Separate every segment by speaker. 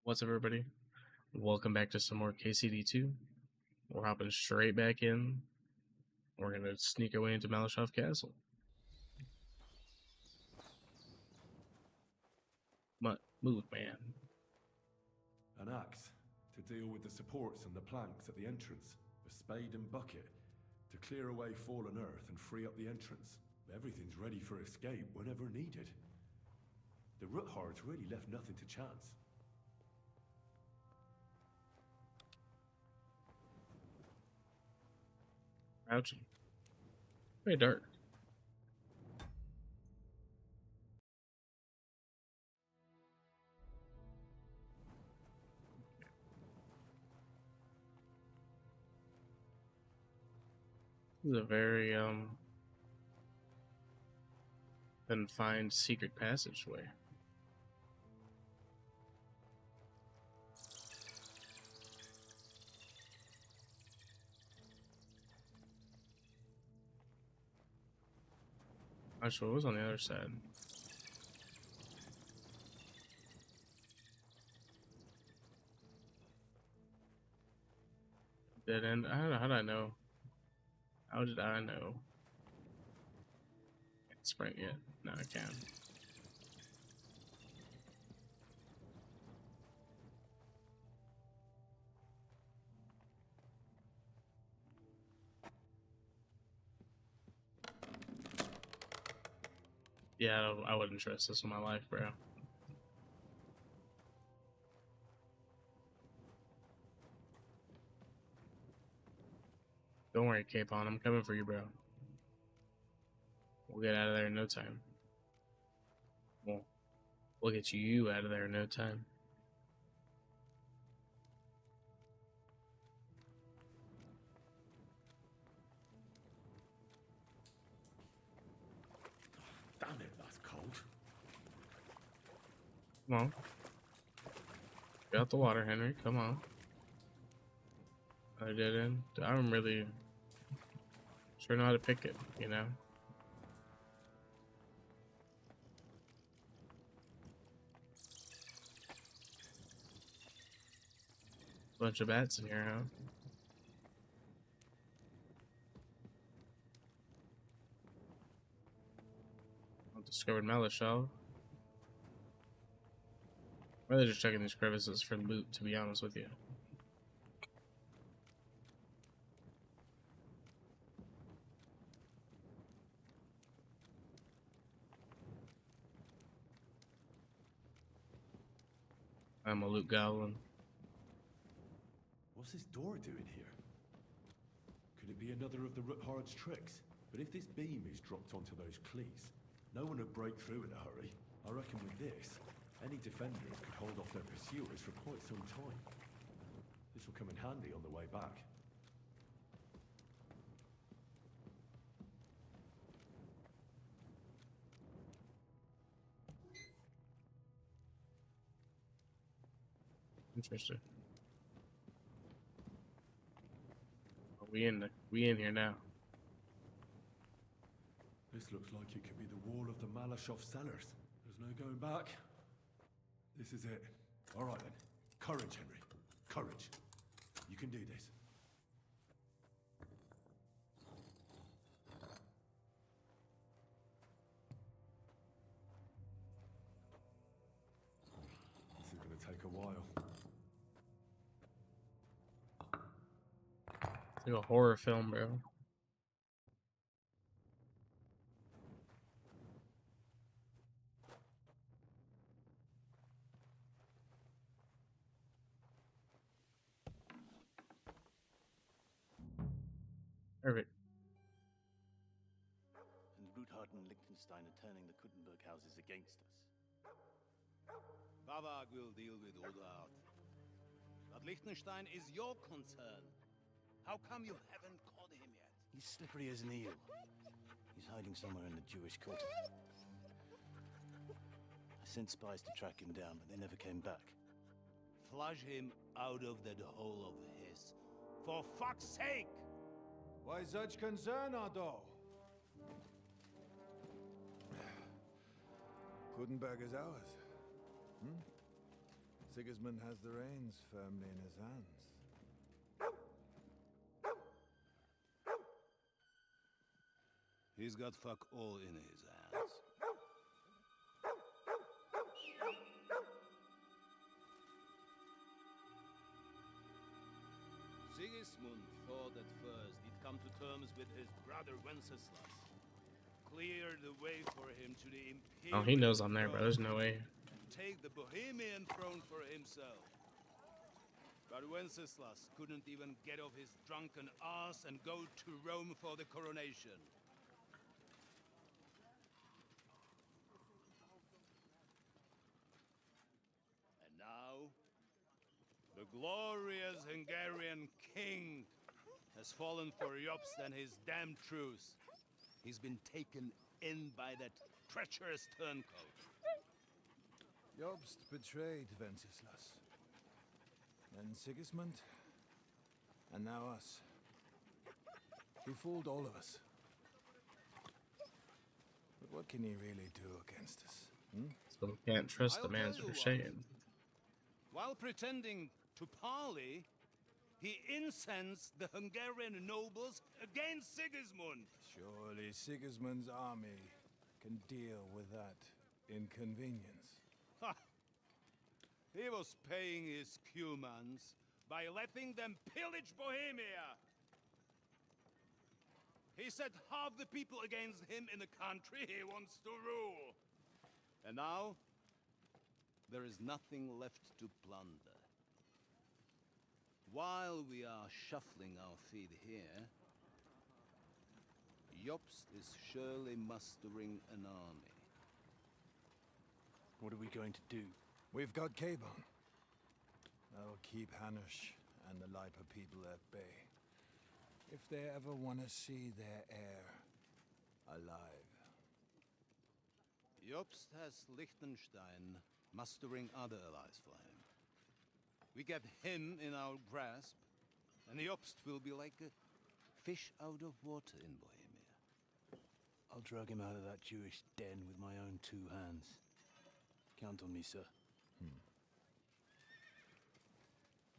Speaker 1: What's up, everybody? Welcome back to some more KCD2. We're hopping straight back in. We're gonna sneak our way into Malashov Castle. Move, man.
Speaker 2: An axe to deal with the supports and the planks at the entrance. A spade and bucket to clear away fallen earth and free up the entrance. Everything's ready for escape whenever needed. The root hordes really left nothing to chance.
Speaker 1: Crouching. Very dark. This is a very confined secret passageway. Not sure what was on the other side. Dead end. I don't know. How did I know? How did I know? Can't sprint yet. No, I can. Yeah, I wouldn't trust this with my life, bro. Don't worry, Capon. I'm coming for you, bro. We'll get out of there in no time. We'll get you out of there in no time.
Speaker 2: Damn it, that's cold.
Speaker 1: Come on. Get out the water, Henry. Come on. I did it. I'm really sure know how to pick it, you know? Bunch of bats in here, huh? Discovered Malashov. Or they're just checking these crevices for loot, to be honest with you. I'm a loot goblin.
Speaker 2: What's this door doing here? Could it be another of the root horde's tricks? But if this beam is dropped onto those cleats, no one would break through in a hurry. I reckon with this, any defenders could hold off their pursuers for quite some time. This will come in handy on the way back.
Speaker 1: Interesting. We in here now.
Speaker 2: This looks like it could be the wall of the Malashov cellars. There's no going back. This is it. All right then. Courage, Henry. Courage. You can do this. This is going to take a while.
Speaker 1: It's like a horror film, bro. Perfect.
Speaker 3: And Ruthard and Liechtenstein are turning the Kuttenberg houses against us.
Speaker 4: Bavag will deal with Ruthard. But Liechtenstein is your concern. How come you haven't caught him yet?
Speaker 3: He's slippery as an eel. He's hiding somewhere in the Jewish quarter. I sent spies to track him down, but they never came back.
Speaker 4: Flush him out of that hole of his. For fuck's sake!
Speaker 5: Why such concern, Otto?
Speaker 6: Gutenberg is ours.
Speaker 5: Sigismund has the reins firmly in his hands.
Speaker 4: He's got fuck all in his hands. Sigismund thought at first he'd come to terms with his brother Wenceslas. Clear the way for him to the imperial
Speaker 1: Oh, he knows I'm there, bro.
Speaker 4: throne
Speaker 1: There's no way.
Speaker 4: and take the Bohemian throne for himself. But Wenceslas couldn't even get off his drunken ass and go to Rome for the coronation. And now, the glorious Hungarian king has fallen for Jobst and his damned truce. He's been taken in by that treacherous turncoat.
Speaker 5: Jobst betrayed Wenceslas. Then Sigismund. And now us. He fooled all of us. But what can he really do against us?
Speaker 1: So we can't trust the
Speaker 4: I'll
Speaker 1: man's
Speaker 4: tell you what.
Speaker 1: crusade.
Speaker 4: While pretending to parley, he incensed the Hungarian nobles against Sigismund.
Speaker 5: Surely Sigismund's army can deal with that inconvenience.
Speaker 4: Ha! He was paying his cumans by letting them pillage Bohemia. He set half the people against him in the country he wants to rule. And now, there is nothing left to plunder. While we are shuffling our feet here, Jobst is surely mustering an army.
Speaker 3: What are we going to do?
Speaker 5: We've got K-Bone. That'll keep Hanush and the Lipa people at bay. If they ever want to see their heir alive.
Speaker 4: Jobst has Liechtenstein mustering other allies for him. We get him in our grasp, and Jobst will be like a fish out of water in Bohemia.
Speaker 3: I'll drag him out of that Jewish den with my own two hands. Count on me, sir.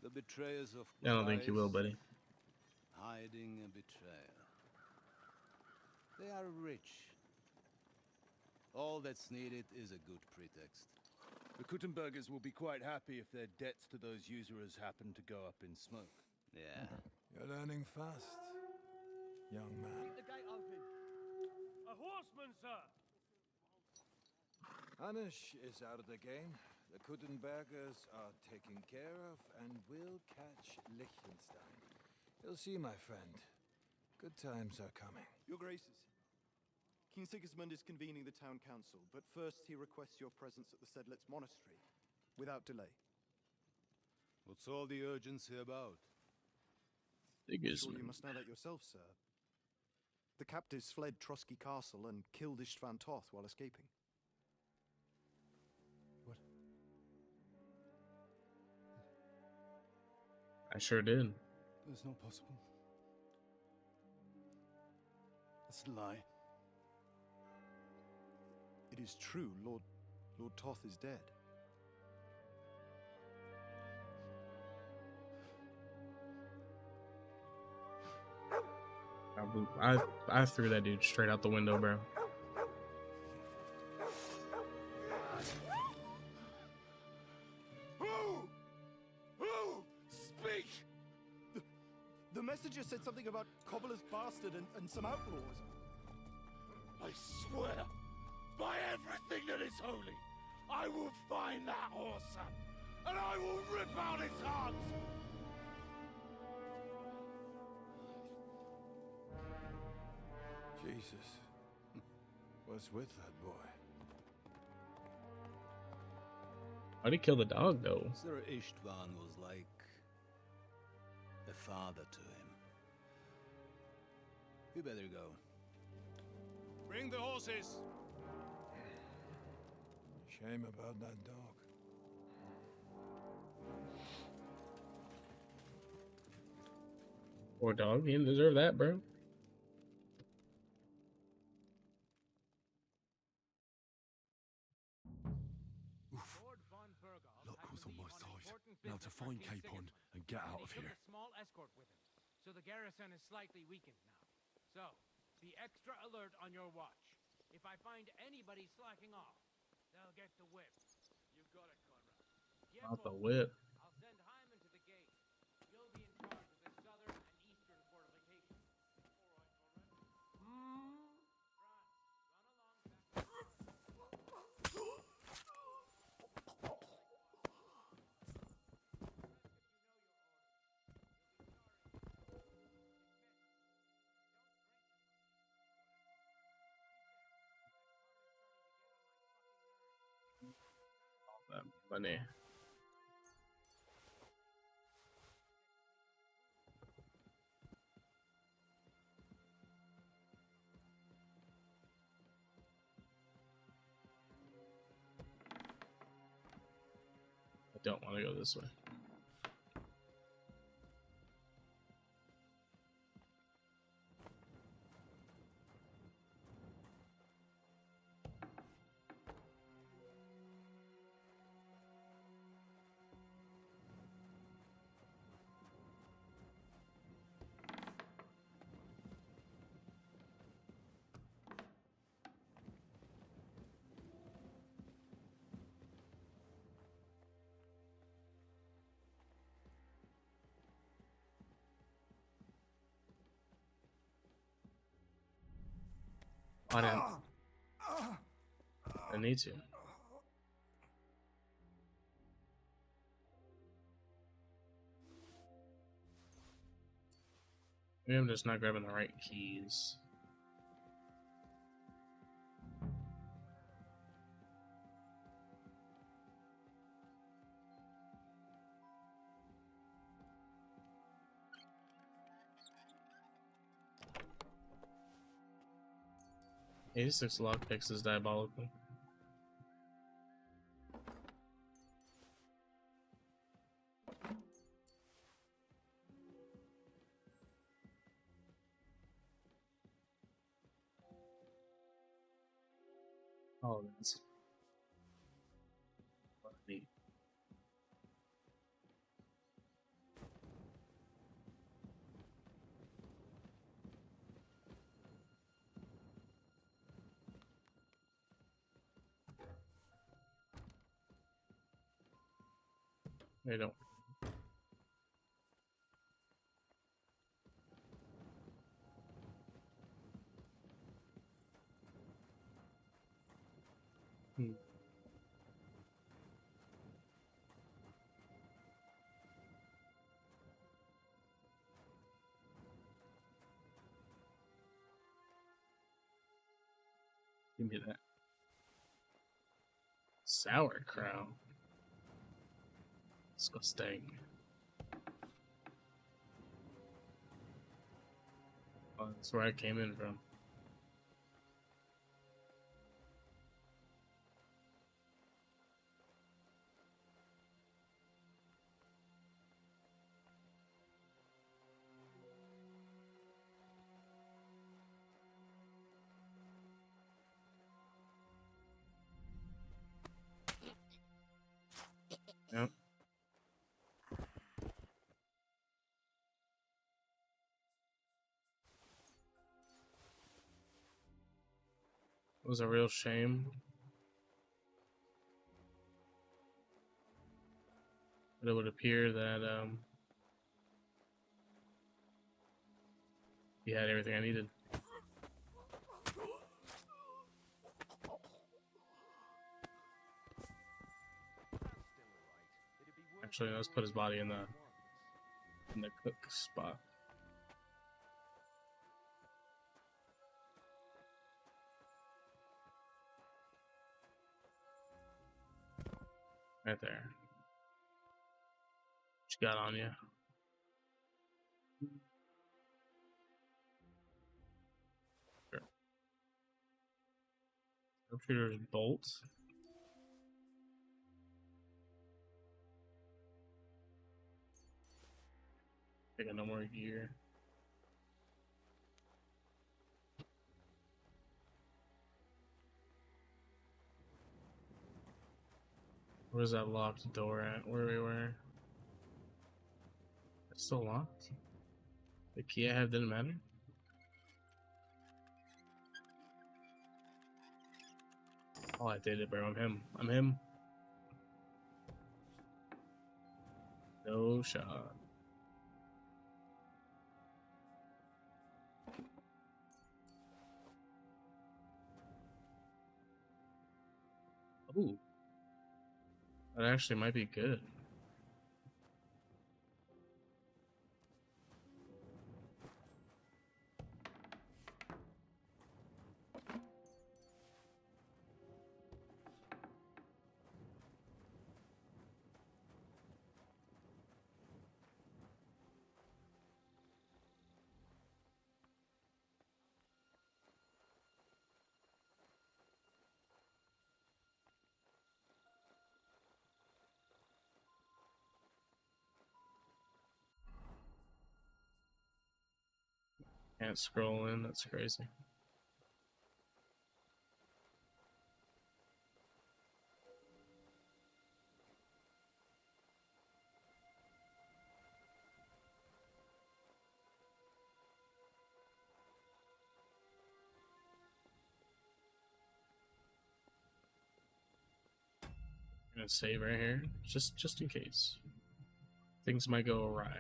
Speaker 4: The betrayers of
Speaker 1: I don't think you will,
Speaker 4: Christ,
Speaker 1: buddy.
Speaker 4: hiding a betrayal. They are rich. All that's needed is a good pretext.
Speaker 6: The Kuttenbergers will be quite happy if their debts to those usurers happen to go up in smoke.
Speaker 4: Yeah.
Speaker 5: You're learning fast, young man.
Speaker 7: The gate open. A horseman, sir!
Speaker 5: Hanush is out of the game. The Kuttenbergers are taken care of and will catch Liechtenstein. You'll see, my friend. Good times are coming.
Speaker 8: Your Graces, King Sigismund is convening the town council, but first he requests your presence at the Sedlitz monastery, without delay.
Speaker 4: What's all the urgency about?
Speaker 8: Sure you must know that yourself, sir. The captives fled Trotsky Castle and killed Istvan Toth while escaping.
Speaker 5: What?
Speaker 1: I sure did.
Speaker 3: That's not possible. That's a lie.
Speaker 8: It is true, Lord Toth is dead.
Speaker 1: I threw that dude straight out the window, bro.
Speaker 3: Who? Speak!
Speaker 8: The messenger said something about Cobbler's bastard and some outlaws.
Speaker 3: I swear, by everything that is holy, I will find that whoreson, and I will rip out his heart!
Speaker 5: Jesus. What's with that boy?
Speaker 1: Why'd he kill the dog, though?
Speaker 4: Sir Istvan was like a father to him. We better go. Bring the horses!
Speaker 5: Shame about that dog.
Speaker 1: Poor dog. He didn't deserve that, bro.
Speaker 3: Luck was on my side.
Speaker 2: Now to
Speaker 9: business for
Speaker 2: find
Speaker 9: King
Speaker 2: Capon
Speaker 9: Sigismund,
Speaker 2: and get
Speaker 9: and
Speaker 2: out
Speaker 9: he
Speaker 2: of
Speaker 9: took
Speaker 2: here.
Speaker 9: a small escort with him. So the garrison is slightly weakened now. So, be extra alert on your watch. If I find anybody slacking off, they'll get the whip.
Speaker 7: You got it, Conrad.
Speaker 1: Not the whip.
Speaker 9: I'll send Hyman to the gate. You'll be in charge of the southern and eastern fortifications.
Speaker 7: All right, Conrad.
Speaker 9: Run along back.
Speaker 1: All that money. I don't want to go this way. I need to. Maybe I'm just not grabbing the right keys. '86 lockpicks is diabolical. Oh, that's funny. They don't. Give me that. Sauerkraut. Disgusting. Oh, that's where I came in from. Yep. It was a real shame. But it would appear that he had everything I needed. Actually, let's put his body in the cook spot. Right there. What you got on you? Sure. Sharpshooter's bolt. I got no more gear. Where's that locked door at? Where we were? It's still locked. The key I have didn't matter. Oh, I did it, bro. I'm him. I'm him. No shot. Ooh. That actually might be good. Can't scroll in, that's crazy. I'm gonna save right here, just in case. Things might go awry.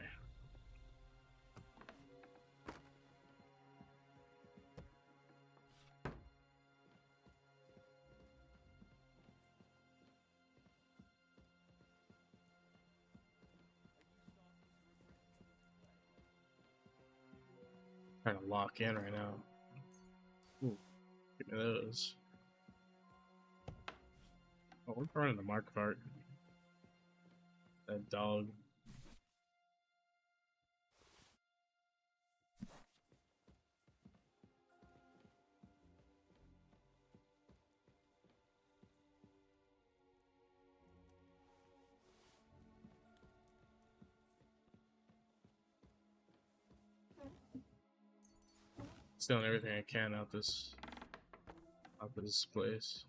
Speaker 1: Trying to lock in right now. Ooh, give me those. Oh, we're running the mark of art. That dog. Stealing everything I can out this place.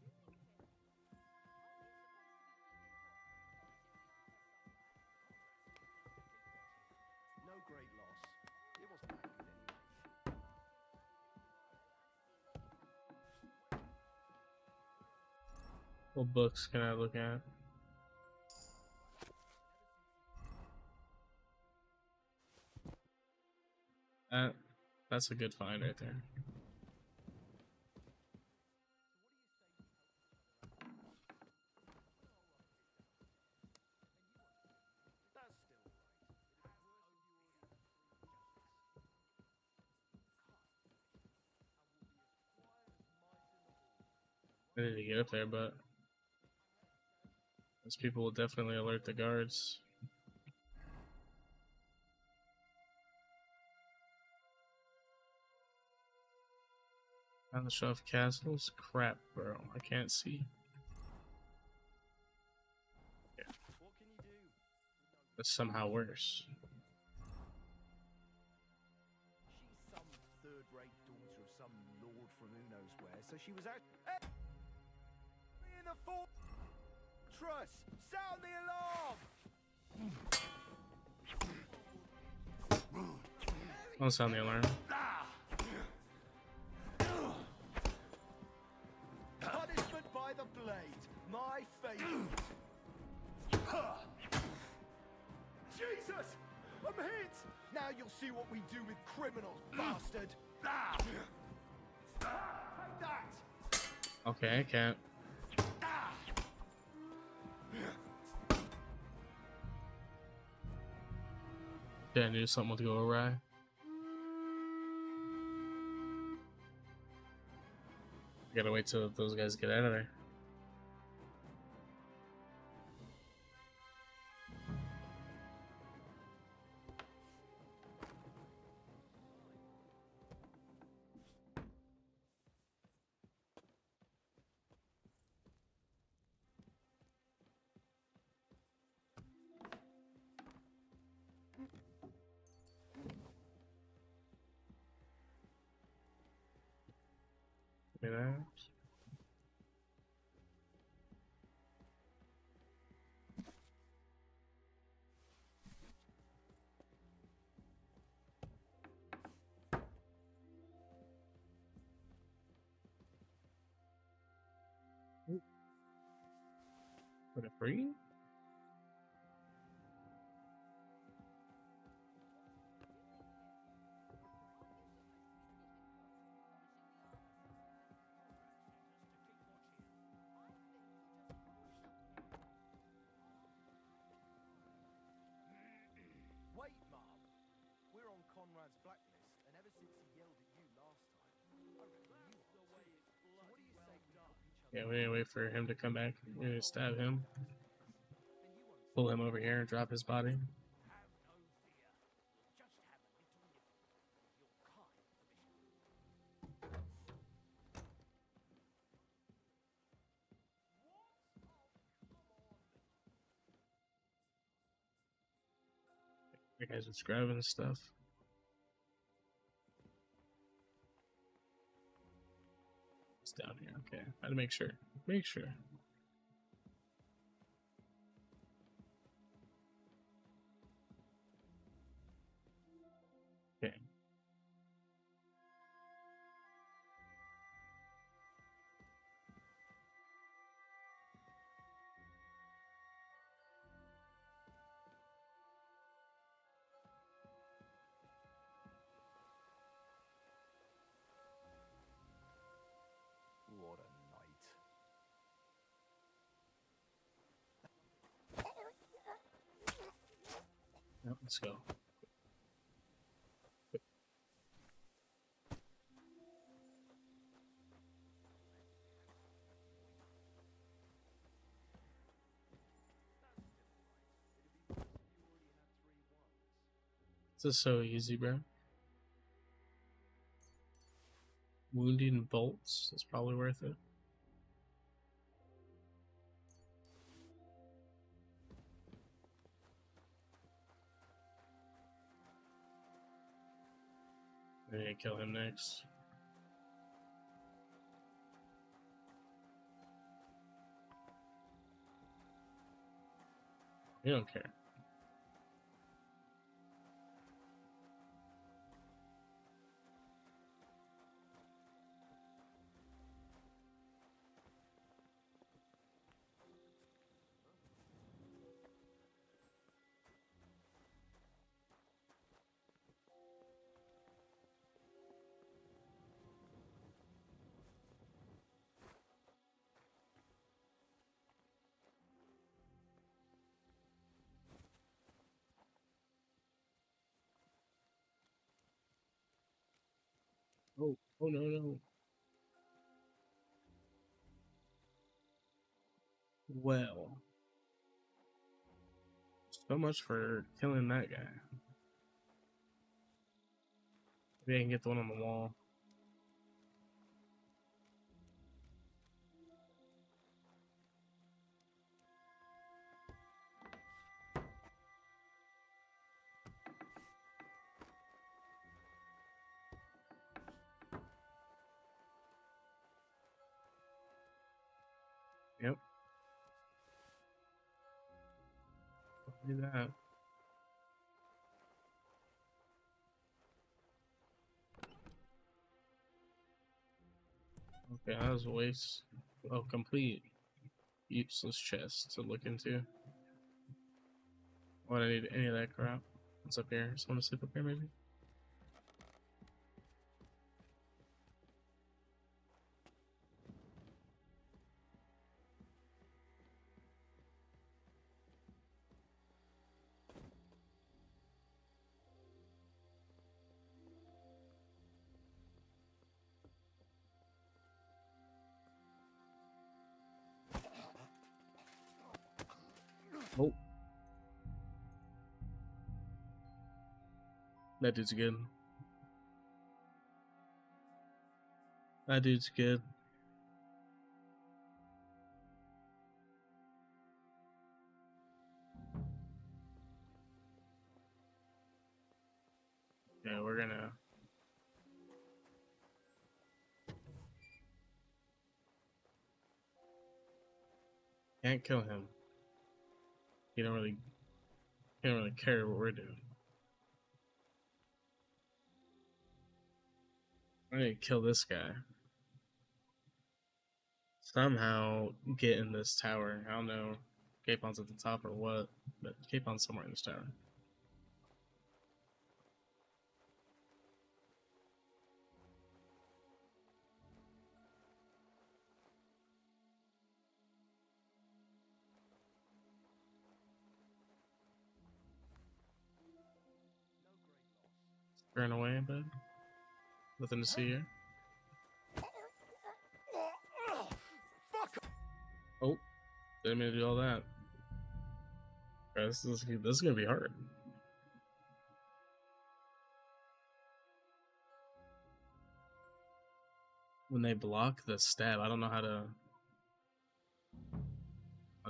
Speaker 8: No great loss. It wasn't that good anyway.
Speaker 1: What books can I look at? That's a good find right there.
Speaker 8: That's still
Speaker 1: I need to get up there, but those people will definitely alert the guards. On the shelf castles? Crap, bro. I can't see. Yeah.
Speaker 8: What can you do?
Speaker 1: That's somehow worse.
Speaker 8: She's some third-rate daughter of some lord from who knows where, so she was out. In the fortress! Sound the alarm!
Speaker 1: I'll sound the alarm.
Speaker 8: Punishment by the blade, my favourite. Jesus! I'm hit! Now you'll see what we do with criminals, bastard! Take that!
Speaker 1: Okay, I can't. Yeah, I knew something would go awry. I gotta wait till those guys get out of there. You know? Put it free?
Speaker 10: Wait, Mom. We're on Conrad's blacklist, and ever since he yelled at you last time, I reckon you are too. So what do you say we help each other?
Speaker 1: Yeah, we need to wait for him to come back. We're gonna stab him.
Speaker 10: Then you won't
Speaker 1: Pull him over here and drop his body.
Speaker 9: Have no fear. We'll just have a little nibble. With your kind permission.
Speaker 1: You guys just grabbing stuff. It's down here. Okay, I had to make sure. Make sure. Okay.
Speaker 8: What a night.
Speaker 1: Yep, let's go. This is so easy, bro. Wounding bolts is probably worth it. I need to kill him next. He don't care. Oh, oh no, no. Well, so much for killing that guy. Maybe I can get the one on the wall. Yep. Do that. Okay, that was a waste. Oh, complete useless chest to look into. Why do I need any of that crap? What's up here? Someone to sleep up here, maybe? Oh. That dude's good. That dude's good. Yeah, we're gonna... Can't kill him. He don't really care what we're doing. I need to kill this guy. Somehow get in this tower. I don't know Capon's at the top or what, but Capon's somewhere in this tower. Turn away, bud. Nothing to see here. Oh, didn't mean to do all that. This is gonna be hard. When they block the stab, I don't know how to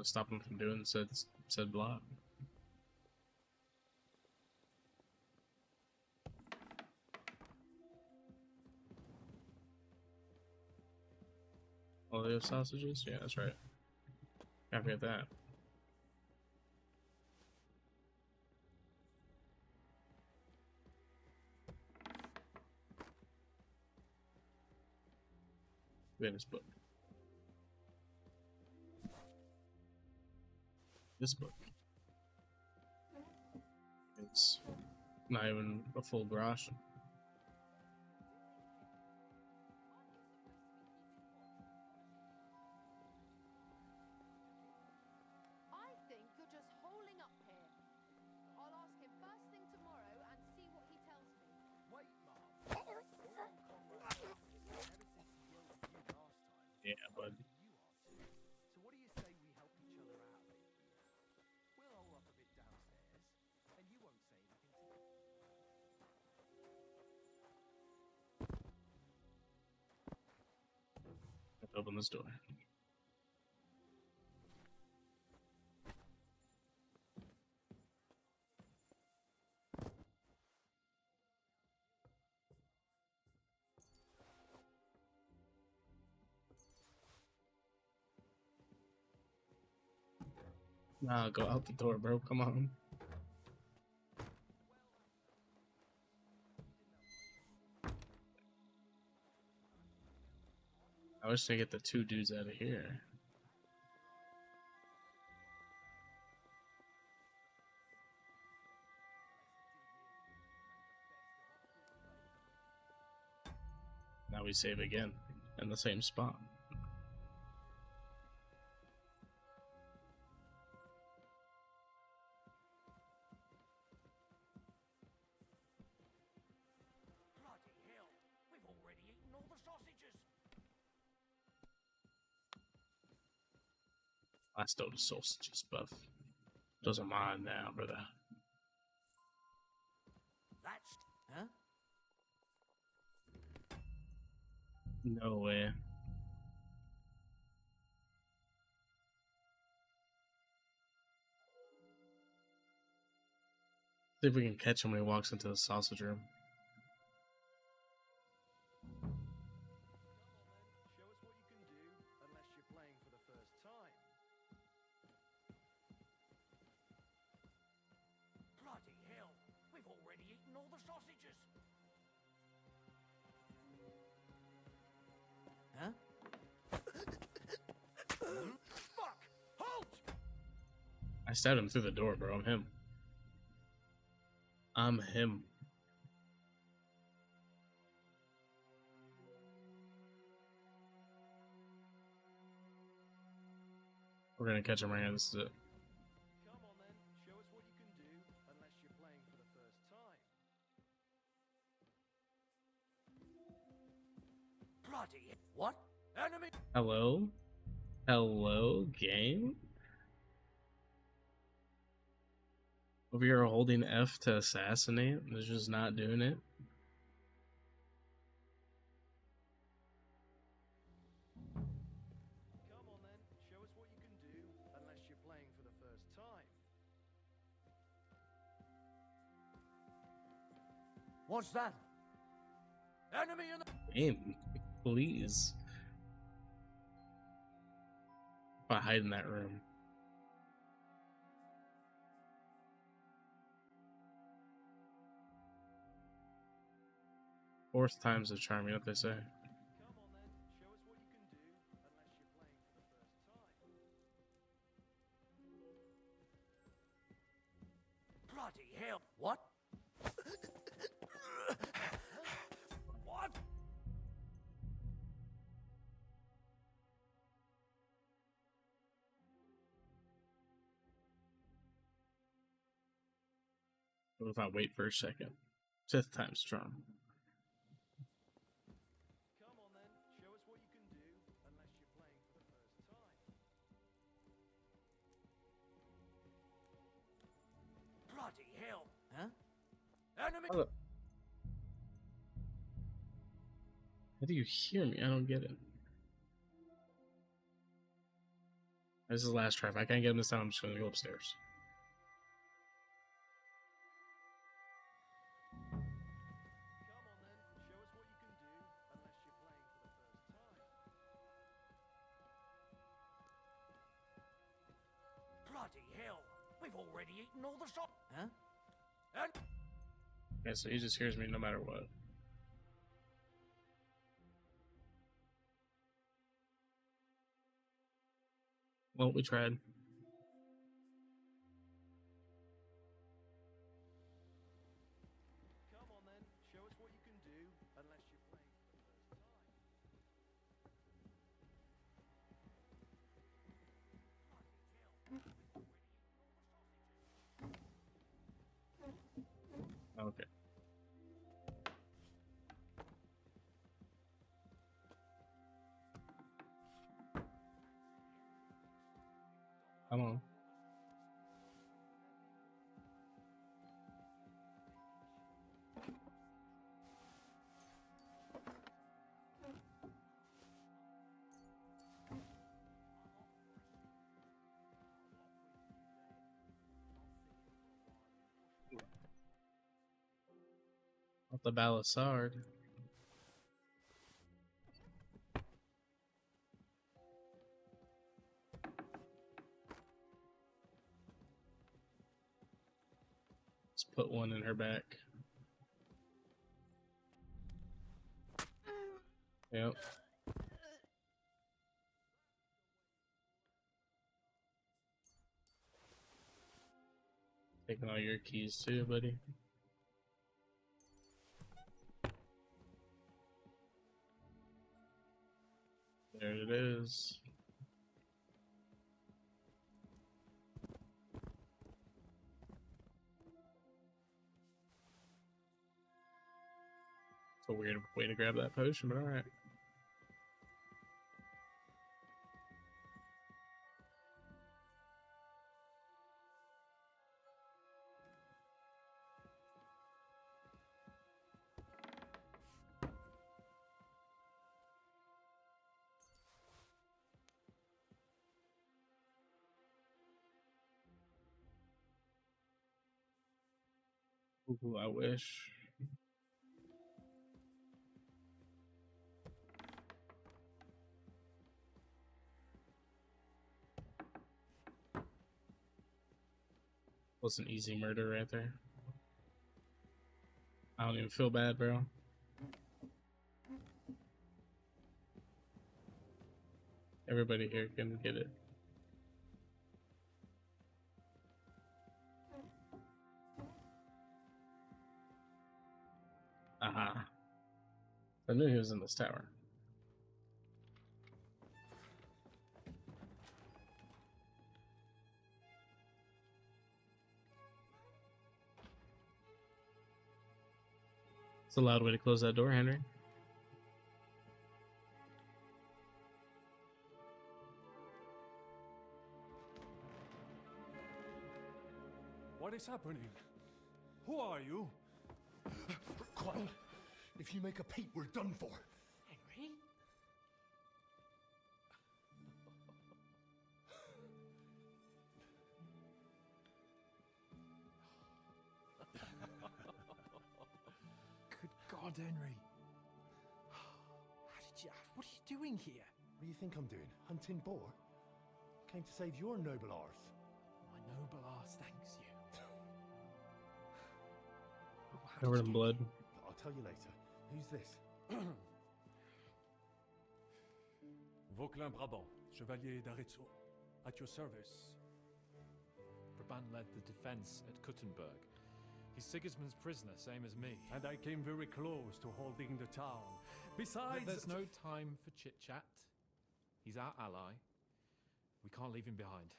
Speaker 1: stop them from doing said block. Oh, they have sausages? Yeah, that's right. Can't forget that. This book. This book. It's not even a full grosh. Yeah, bud.
Speaker 10: So what do you say we help each other out a bit? We'll hole up a bit downstairs, and you won't say anything to me.
Speaker 1: Let's open this door. Nah, go out the door, bro. Come on. I wish they get the two dudes out of here. Now we save again in the same spot.
Speaker 3: Bloody hell! We've already eaten all the sausages.
Speaker 1: I stole the sausages, buff. Doesn't mind now, brother.
Speaker 3: That's huh?
Speaker 1: No way. See if we can catch him when he walks into the sausage room.
Speaker 10: Show us what you can do, unless you're playing for the first time.
Speaker 3: Bloody hell! We've already eaten all the sausages. Huh? Fuck! Halt!
Speaker 1: I stabbed him through the door, bro. I'm him. I'm him. We're gonna catch him right now. This is it.
Speaker 10: Come on then, show us what you can do, unless you're playing for the first time.
Speaker 3: Bloody what? Enemy!
Speaker 1: Hello? Hello, game? Over here holding F to assassinate. It's just not doing it.
Speaker 10: Come on then, show us what you can do, unless you're playing for the first time.
Speaker 3: What's that? Enemy in the...
Speaker 1: Game, please. If I hide in that room. Fourth time's a charm, you know what they say.
Speaker 10: Come on then, show us what you can do, unless you're playing for the first time.
Speaker 9: Bloody hell! What? What?
Speaker 1: What if I wait for a second? 5th time's charm.
Speaker 10: Come on then, show us what you can do, unless you're playing for the first time.
Speaker 9: Bloody hell! Huh? Enemy!
Speaker 1: How do you hear me? I don't get it. This is the last try. If I can't get him this time, I'm just gonna go upstairs.
Speaker 10: Come on then, show us what you can do, unless you're playing for the first time.
Speaker 9: Bloody hell! We've already eaten all the shot. Huh? And
Speaker 1: Yeah, so he just hears me no matter what. Well, we tried.
Speaker 10: Come on then, show us what you can do, unless you're playing for the first time.
Speaker 1: Okay. Come on. Not the Balisard. Let's put one in her back. Yep. Taking all your keys too, buddy. There it is. It's a weird way to grab that potion, but alright. Ooh, I wish. Was an easy murder right there. I don't even feel bad, bro. Everybody here can get it. Aha. I knew he was in this tower. It's a loud way to close that door, Henry.
Speaker 2: What is happening? Who are you? Quiet. If you make a peep, we're done for.
Speaker 7: Henry?
Speaker 10: Good God, Henry. What are you doing here?
Speaker 2: What do you think I'm doing? Hunting boar? Came to save your noble arse.
Speaker 10: My noble arse thanks you.
Speaker 1: Covered in blood.
Speaker 2: I'll tell you later. Who's this?
Speaker 11: Vauquelin Brabant, Chevalier d'Aretzo, at your service.
Speaker 12: Brabant led the defense at Kuttenberg
Speaker 11: He's Sigismund's prisoner, same as me. And I came very close to holding the town. Besides... There's no time for chit-chat. He's our ally. We can't leave him behind.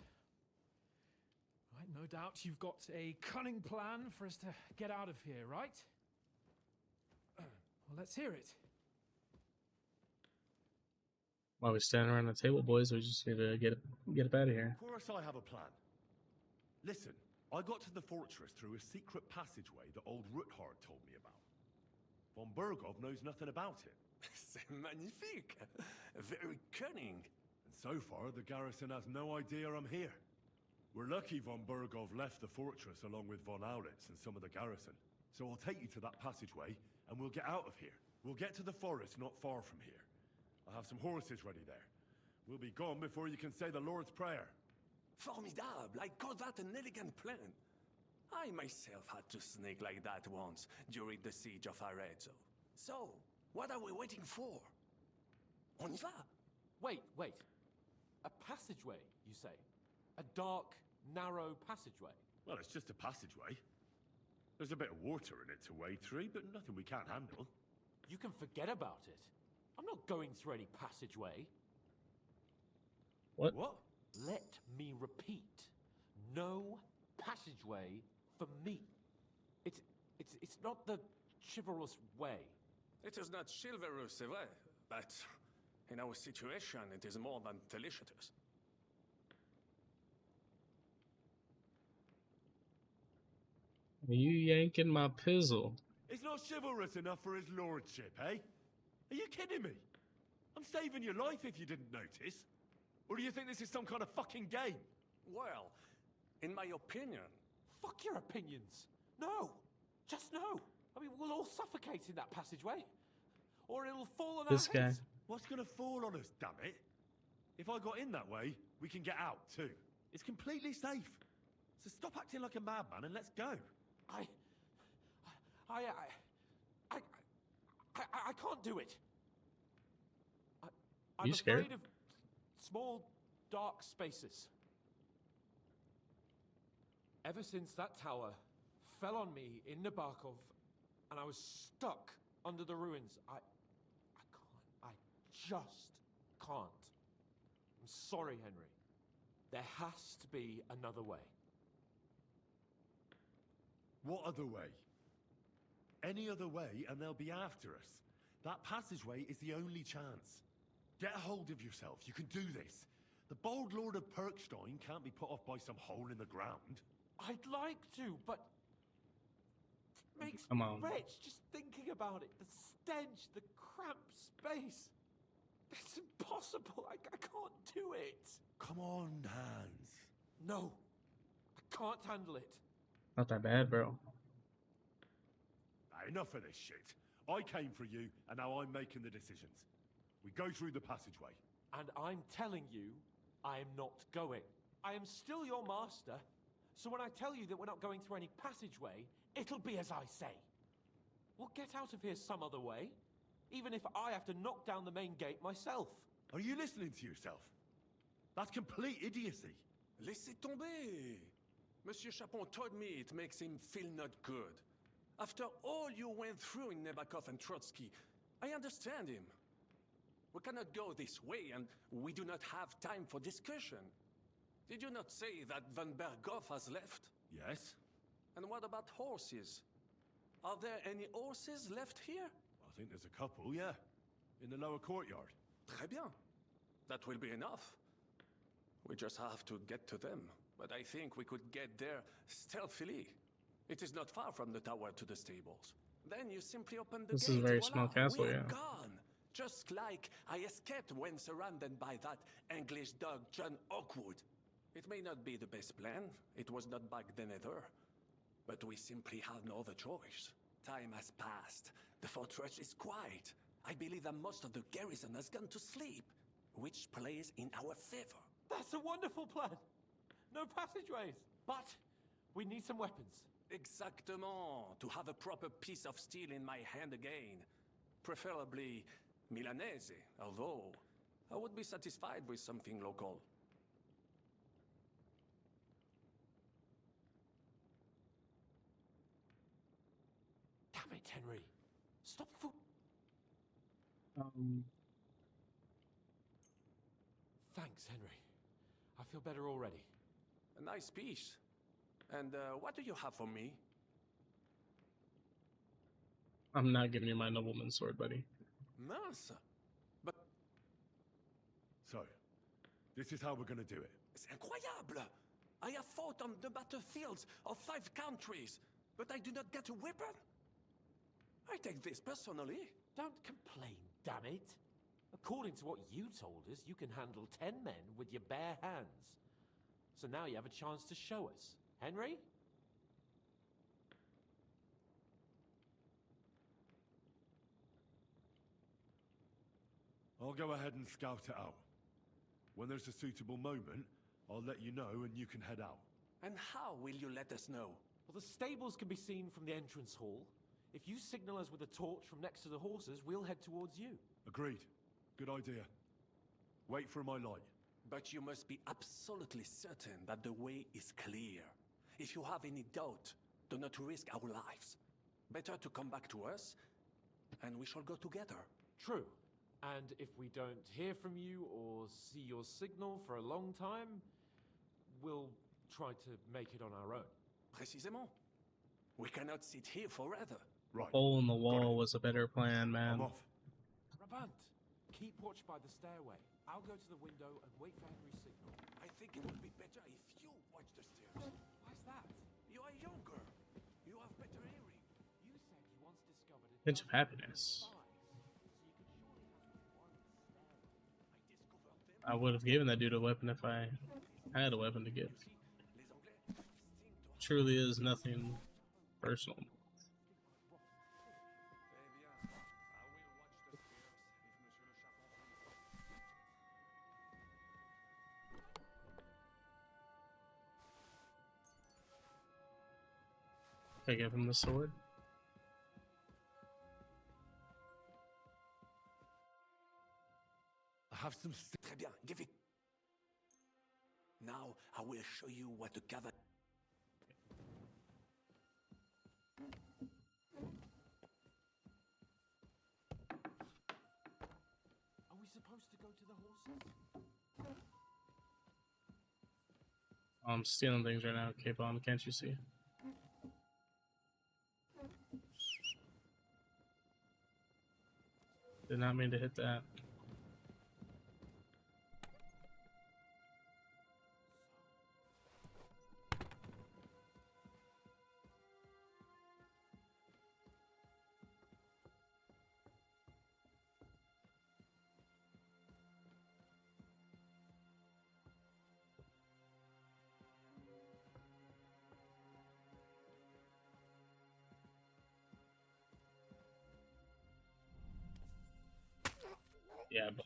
Speaker 11: Right, no doubt you've got a cunning plan for us to get out of here, right? Well, let's hear it.
Speaker 1: While we stand around the table, boys, we just need to get up out of here.
Speaker 2: Of course I have a plan. Listen, I got to the fortress through a secret passageway that old Ruthard told me about. Von Bergov knows nothing about it.
Speaker 12: C'est magnifique! Very cunning.
Speaker 2: And so far, the garrison has no idea I'm here. We're lucky von Bergov left the fortress along with von Aulitz and some of the garrison. So I'll take you to that passageway, and we'll get out of here. We'll get to the forest not far from here. I have some horses ready there. We'll be gone before you can say the Lord's Prayer.
Speaker 12: Formidable! I call that an elegant plan. I myself had to sneak like that once during the siege of Arezzo. So, what are we waiting for? On y va!
Speaker 10: Wait. A passageway, you say? A dark, narrow passageway?
Speaker 2: Well, it's just a passageway. There's a bit of water in it to wade through, but nothing we can't handle.
Speaker 10: You can forget about it. I'm not going through any passageway.
Speaker 1: What?
Speaker 10: Let me repeat. No passageway for me. It's not the chivalrous way.
Speaker 12: It is not chivalrous, c'est vrai, but in our situation, it is more than delicious.
Speaker 1: Are you yanking my pizzle?
Speaker 2: It's not chivalrous enough for his lordship, eh? Are you kidding me? I'm saving your life if you didn't notice. Or do you think this is some kind of fucking game?
Speaker 12: Well, in my opinion...
Speaker 10: Fuck your opinions. No. Just no. I mean, we'll all suffocate in that passageway. Or it'll fall on
Speaker 1: This
Speaker 10: our
Speaker 1: guy.
Speaker 10: heads.
Speaker 2: What's gonna fall on us, damn it? If I got in that way, we can get out, too. It's completely safe. So stop acting like a madman and let's go.
Speaker 10: I can't do it.
Speaker 1: You
Speaker 10: I'm
Speaker 1: scared?
Speaker 10: afraid of small, dark spaces. Ever since that tower fell on me in Nabokov, and I was stuck under the ruins, I just can't. I'm sorry, Henry. There has to be another way.
Speaker 2: What other way? Any other way and they'll be after us. That passageway is the only chance. Get a hold of yourself. You can do this. The bold Lord of Perkstein can't be put off by some hole in the ground.
Speaker 10: I'd like to, but it makes
Speaker 1: Come
Speaker 10: me
Speaker 1: on.
Speaker 10: wretched just thinking about it. The stench, the cramped space. It's impossible. I can't do it.
Speaker 2: Come on, Hans.
Speaker 10: No, I can't handle it.
Speaker 1: Not that bad, bro.
Speaker 2: Enough of this shit. I came for you, and now I'm making the decisions. We go through the passageway.
Speaker 10: And I'm telling you, I am not going. I am still your master, so when I tell you that we're not going through any passageway, it'll be as I say. We'll get out of here some other way, even if I have to knock down the main gate myself.
Speaker 2: Are you listening to yourself? That's complete idiocy.
Speaker 12: Laissez tomber! Monsieur Chapon told me it makes him feel not good. After all you went through in Nabokov and Trotsky, I understand him. We cannot go this way, and we do not have time for discussion. Did you not say that Van Berghoff has left?
Speaker 2: Yes?
Speaker 12: And what about horses? Are there any horses left here?
Speaker 2: I think there's a couple, yeah. In the lower courtyard.
Speaker 12: Très bien. That will be enough. We just have to get to them. But I think we could get there stealthily. It is not far from the tower to the stables. Then you simply open the
Speaker 1: This
Speaker 12: gate.
Speaker 1: is a very
Speaker 12: Voila,
Speaker 1: small castle,
Speaker 12: we're
Speaker 1: yeah.
Speaker 12: gone. Just like I escaped when surrounded by that English dog John Oakwood. It may not be the best plan. It was not back then either. But we simply had no other choice. Time has passed. The fortress is quiet. I believe that most of the garrison has gone to sleep, which plays in our favor.
Speaker 10: That's a wonderful plan. No passageways. But we need some weapons.
Speaker 12: Exactement. To have a proper piece of steel in my hand again. Preferably Milanese, although I would be satisfied with something local.
Speaker 10: Henry. Stop fool. Thanks, Henry. I feel better already.
Speaker 12: A nice piece. And what do you have for me?
Speaker 1: I'm not giving you my nobleman's sword, buddy.
Speaker 12: Mince. But...
Speaker 2: So, this is how we're gonna do it.
Speaker 12: C'est incroyable! I have fought on the battlefields of 5 countries, but I do not get a weapon. I take this personally.
Speaker 10: Don't complain, damn it. According to what you told us, you can handle 10 men with your bare hands. So now you have a chance to show us. Henry?
Speaker 2: I'll go ahead and scout it out. When there's a suitable moment, I'll let you know and you can head out.
Speaker 12: And how will you let us know?
Speaker 10: Well, the stables can be seen from the entrance hall. If you signal us with a torch from next to the horses, we'll head towards you.
Speaker 2: Agreed. Good idea. Wait for my light.
Speaker 12: But you must be absolutely certain that the way is clear. If you have any doubt, do not risk our lives. Better to come back to us, and we shall go together.
Speaker 10: True. And if we don't hear from you or see your signal for a long time, we'll try to make it on our own.
Speaker 12: Précisément. We cannot sit here forever.
Speaker 2: Right.
Speaker 1: Hole in the wall was a better plan, man.
Speaker 2: I'm off.
Speaker 10: Rabant, keep watch by the stairway. I'll go to the window and wait for Henry's signal.
Speaker 12: I think it would be better if you watch the stairs.
Speaker 10: Why's that?
Speaker 12: You are younger. You have better hearing.
Speaker 10: You said you once discovered a
Speaker 1: Pinch of happiness. I would have given that dude a weapon if I had a weapon to give. Truly is nothing personal. I give him the sword.
Speaker 2: I have some...
Speaker 12: Très bien, give it. Now I will show you what the cavern...
Speaker 10: Are we supposed to go to the horses?
Speaker 1: I'm stealing things right now, K-Bomb, can't you see? Did not mean to hit that. Yeah, but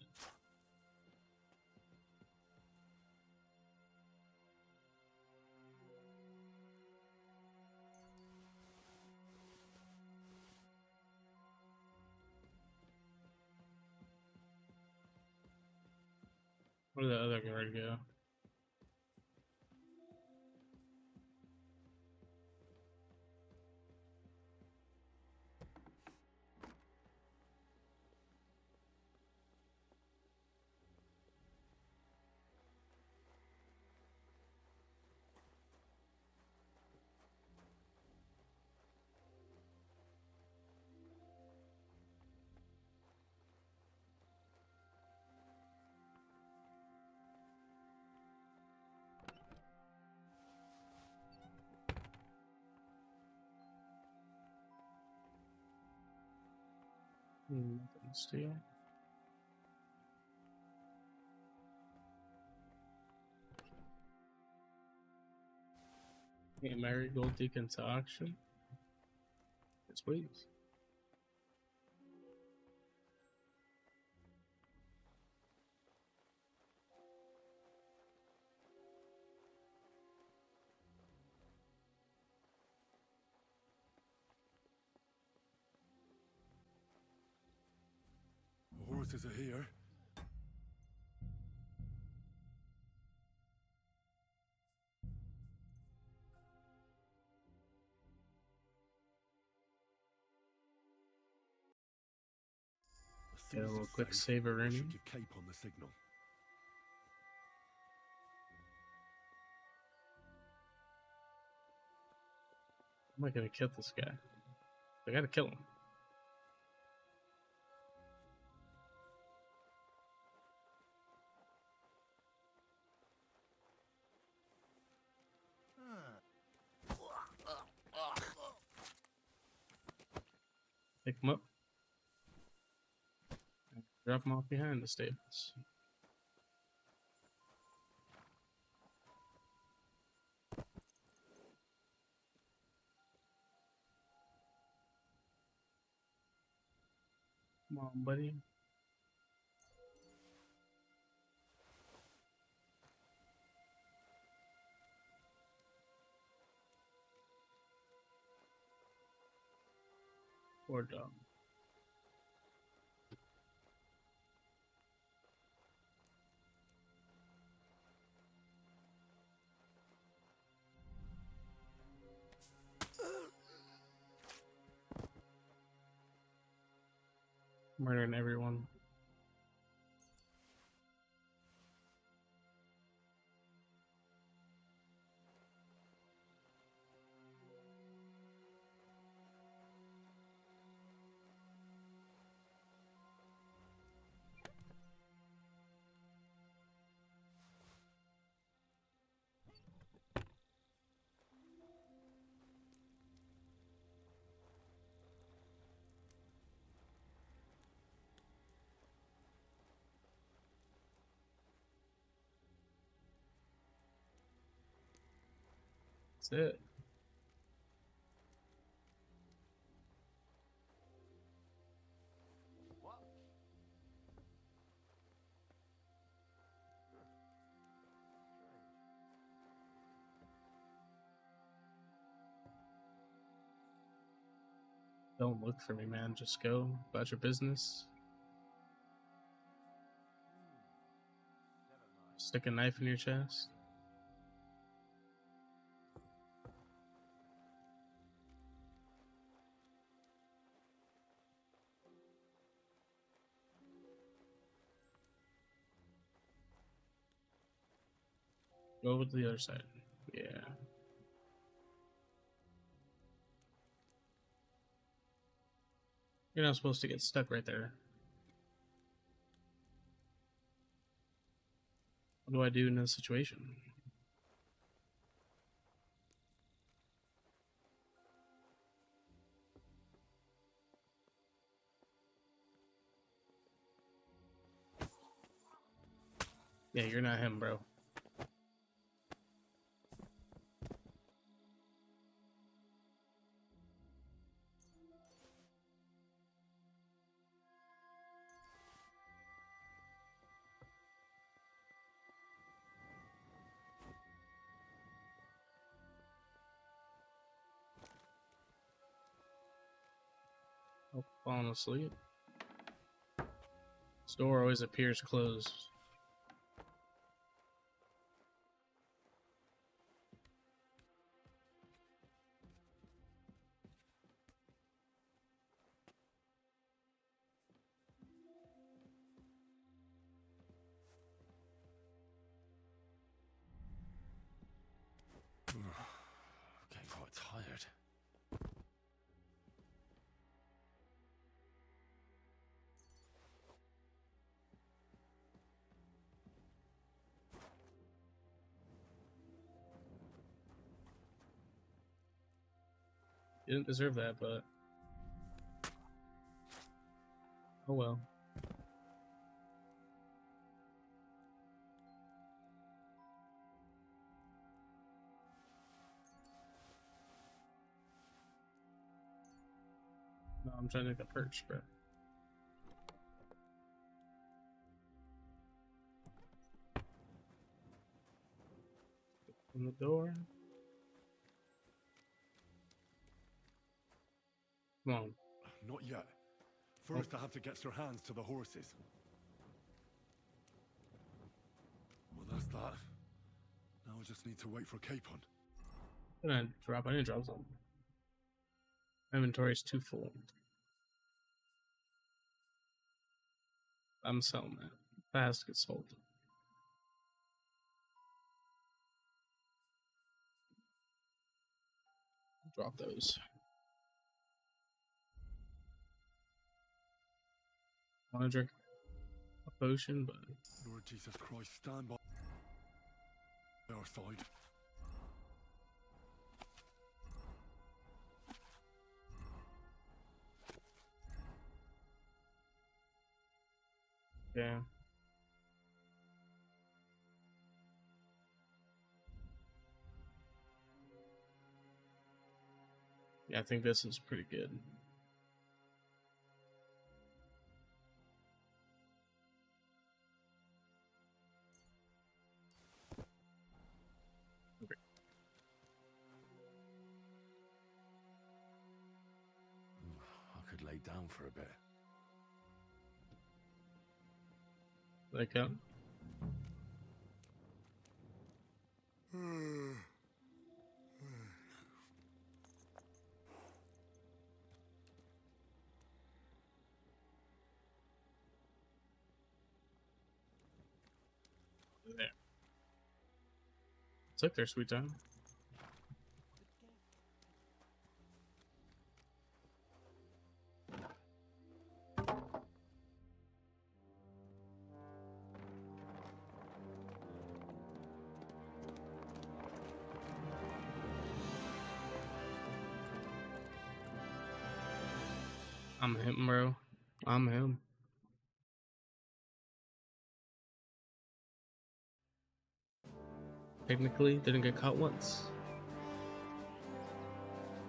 Speaker 1: where did the other guard go? Nothing to steal. Hey, Marigold deconcoction. It's sweet.
Speaker 2: The horses are here. soon
Speaker 1: Get a
Speaker 2: as
Speaker 1: little
Speaker 2: it's
Speaker 1: quick
Speaker 2: safe,
Speaker 1: saver
Speaker 2: I
Speaker 1: in.
Speaker 2: should give Capon the signal.
Speaker 1: I'm not gonna kill this guy. I gotta kill him. Pick him up. Drop him off behind the stables. Come on, buddy. Poor dog. Murdering everyone. That's it. Don't look for me, man. Just go about your business. Stick a knife in your chest. Go over to the other side. Yeah. You're not supposed to get stuck right there. What do I do in this situation? Yeah, you're not him, bro. Oh, falling asleep. This door always appears closed.
Speaker 3: Getting quite tired.
Speaker 1: You didn't deserve that, but oh well. No, I'm trying to get a perch, bro. Open the door. Come on.
Speaker 2: Not yet. First, I have to get your hands to the horses. Well, that's that. Now I just need to wait for Capon.
Speaker 1: I didn't drop something. My inventory is too full. I'm selling that. Fast gets sold. Drop those. I want to drink a potion, but
Speaker 2: Lord Jesus Christ, stand by our side.
Speaker 1: yeah. Yeah, I think this is pretty good. Okay.
Speaker 2: I could lay down for a bit.
Speaker 1: They come. There. Took their sweet time. I'm him, bro. I'm him. Technically, didn't get caught once.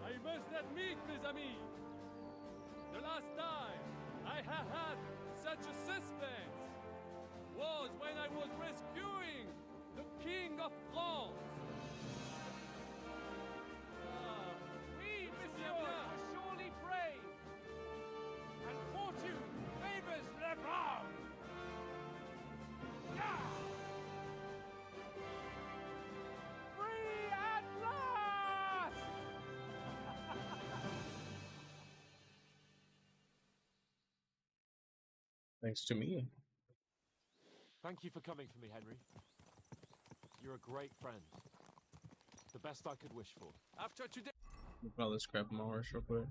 Speaker 7: I must admit, mes amis, the last time I have had such a suspense was when I was rescuing the King of France. Oui, monsieur, are surely brave, and fortune favors the brave. Free at last!
Speaker 1: Thanks to me.
Speaker 10: Thank you for coming for me, Henry. You're a great friend. The best I could wish for.
Speaker 7: After today.
Speaker 1: We'll probably scrap my horse real quick.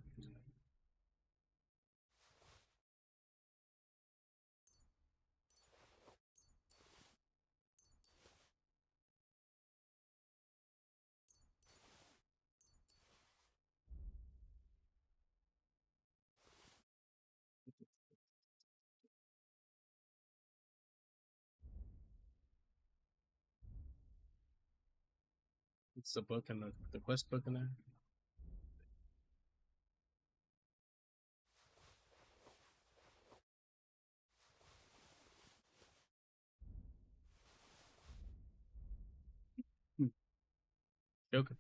Speaker 1: It's the book and the quest book in there. Joking.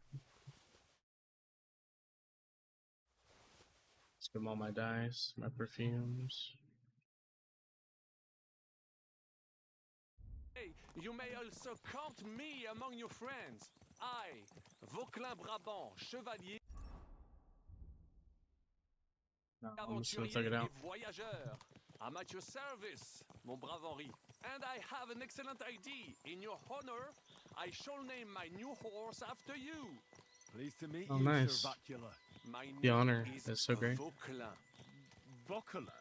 Speaker 1: Let's give them all my dyes, my perfumes.
Speaker 12: Hey, you may also count me among your friends. I, Vauquelin Brabant, chevalier,
Speaker 1: No, I'm just gonna check it
Speaker 12: aventurier
Speaker 1: out.
Speaker 12: et voyageur. I'm at your service, mon brave Henri. And I have an excellent idea. In your honor, I shall name my new horse after you.
Speaker 2: Pleased to meet
Speaker 1: Oh,
Speaker 2: you,
Speaker 1: nice.
Speaker 2: Sir Bacula.
Speaker 12: My
Speaker 1: The
Speaker 12: name
Speaker 1: honor
Speaker 12: is
Speaker 1: is so great.
Speaker 12: Vauquelin.
Speaker 2: Bocula.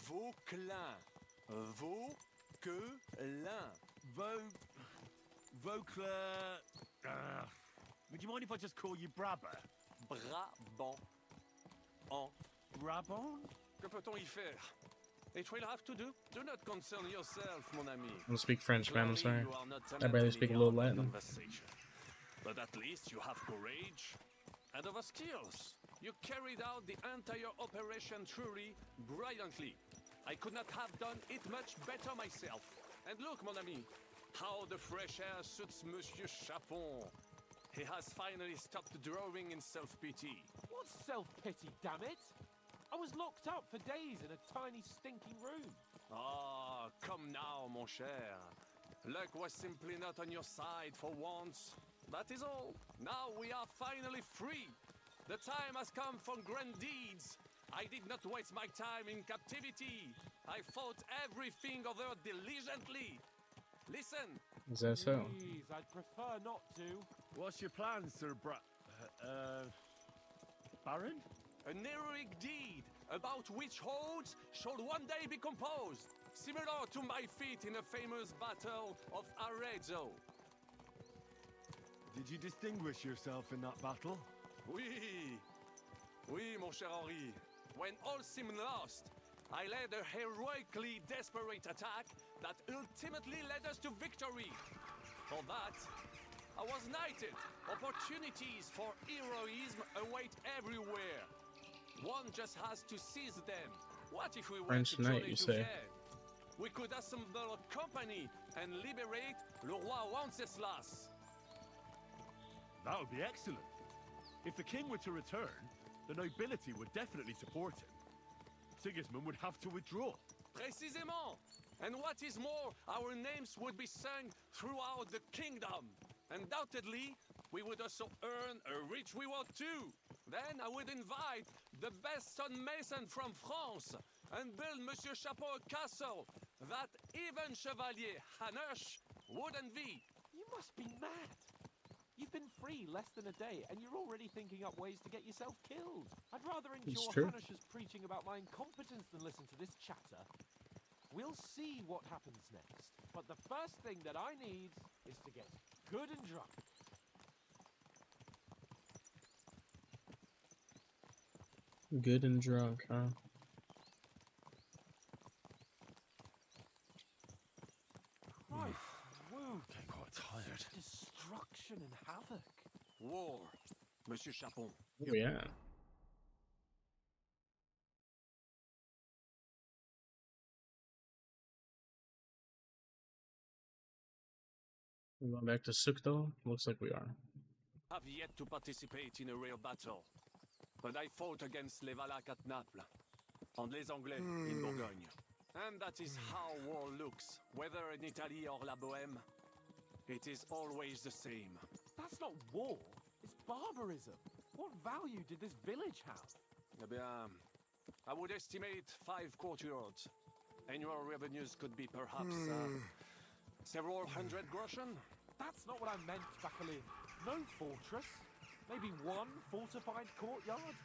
Speaker 12: Vauquelin. Vauquelin.
Speaker 2: Vocler. Would you mind if I just call you Brabber?
Speaker 12: Brabant. En.
Speaker 2: Brabant?
Speaker 12: Que peut-on y faire? It will have to do. Do not concern yourself, mon ami.
Speaker 1: I don't speak French, man. I'm
Speaker 12: Clearly,
Speaker 1: sorry.
Speaker 12: you are not
Speaker 1: I barely speak a little
Speaker 12: familiar
Speaker 1: Latin.
Speaker 12: with conversation. But at least you have courage and other skills. You carried out the entire operation truly brilliantly. I could not have done it much better myself. And look, mon ami, how the fresh air suits Monsieur Chapon. He has finally stopped drawing in self-pity.
Speaker 10: What self-pity, damn it? I was locked up for days in a tiny stinking room.
Speaker 12: Ah, come now, mon cher. Luck was simply not on your side for once. That is all. Now we are finally free. The time has come for grand deeds. I did not waste my time in captivity. I fought everything over diligently. Listen.
Speaker 1: Is that so?
Speaker 10: Please, I'd prefer not to.
Speaker 6: What's your plan, Sir Baron?
Speaker 12: An heroic deed about which hordes shall one day be composed, similar to my feat in the famous Battle of Arezzo.
Speaker 2: Did you distinguish yourself in that battle?
Speaker 12: Oui, mon cher Henri. When all seemed lost, I led a heroically desperate attack that ultimately led us to victory. For that, I was knighted. Opportunities for heroism await everywhere. One just has to seize them. What if we were
Speaker 1: French
Speaker 12: to
Speaker 1: knight,
Speaker 12: journey
Speaker 1: you say?
Speaker 12: together? We could assemble a company and liberate le roi Wenceslas.
Speaker 2: That would be excellent. If the king were to return, the nobility would definitely support him. Sigismund would have to withdraw.
Speaker 12: Précisément. And what is more, our names would be sung throughout the kingdom. Undoubtedly, we would also earn a rich reward too. Then I would invite the best stonemason from France and build Monsieur Chapeau a castle that even Chevalier Hanush would envy.
Speaker 10: You must be mad. You've been free less than a day, and you're already thinking up ways to get yourself killed. I'd rather endure Hanush's preaching about my incompetence than listen to this chatter. We'll see what happens next. But the first thing that I need is to get good and drunk.
Speaker 1: Good and drunk, huh?
Speaker 10: Right. Woo.
Speaker 2: Getting quite tired.
Speaker 10: Destruction and havoc.
Speaker 12: War, Monsieur Chapon.
Speaker 1: Oh, yeah. We going back to Sukdo? Looks like we are.
Speaker 12: Have yet to participate in a real battle, but I fought against les Valaques at Naples, and les Anglais in Bourgogne. And that is how war looks, whether in Italy or La Bohème. It is always the same.
Speaker 10: That's not war, it's barbarism. What value did this village have?
Speaker 12: Eh bien, I would estimate 5 courtyards. Annual revenues could be perhaps several hundred groschen.
Speaker 10: That's not what I meant, Bakalin. No fortress. Maybe one fortified courtyard.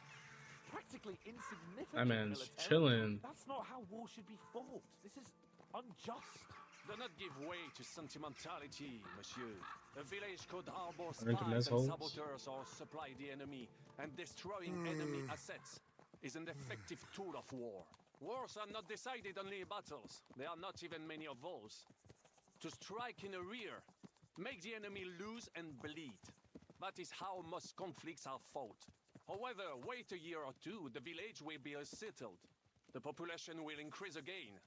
Speaker 10: Practically insignificant.
Speaker 1: That man's
Speaker 10: militarily.
Speaker 1: chilling.
Speaker 10: That's not how war should be fought. This is unjust.
Speaker 12: Do not give way to sentimentality, monsieur. A village could harbor
Speaker 1: Into
Speaker 12: spies and
Speaker 1: holes.
Speaker 12: saboteurs or supply the enemy, and destroying enemy assets is an effective tool of war. Wars are not decided only in battles. There are not even many of those. To strike in the rear, make the enemy lose and bleed. That is how most conflicts are fought. However, wait a year or two, the village will be settled. The population will increase again.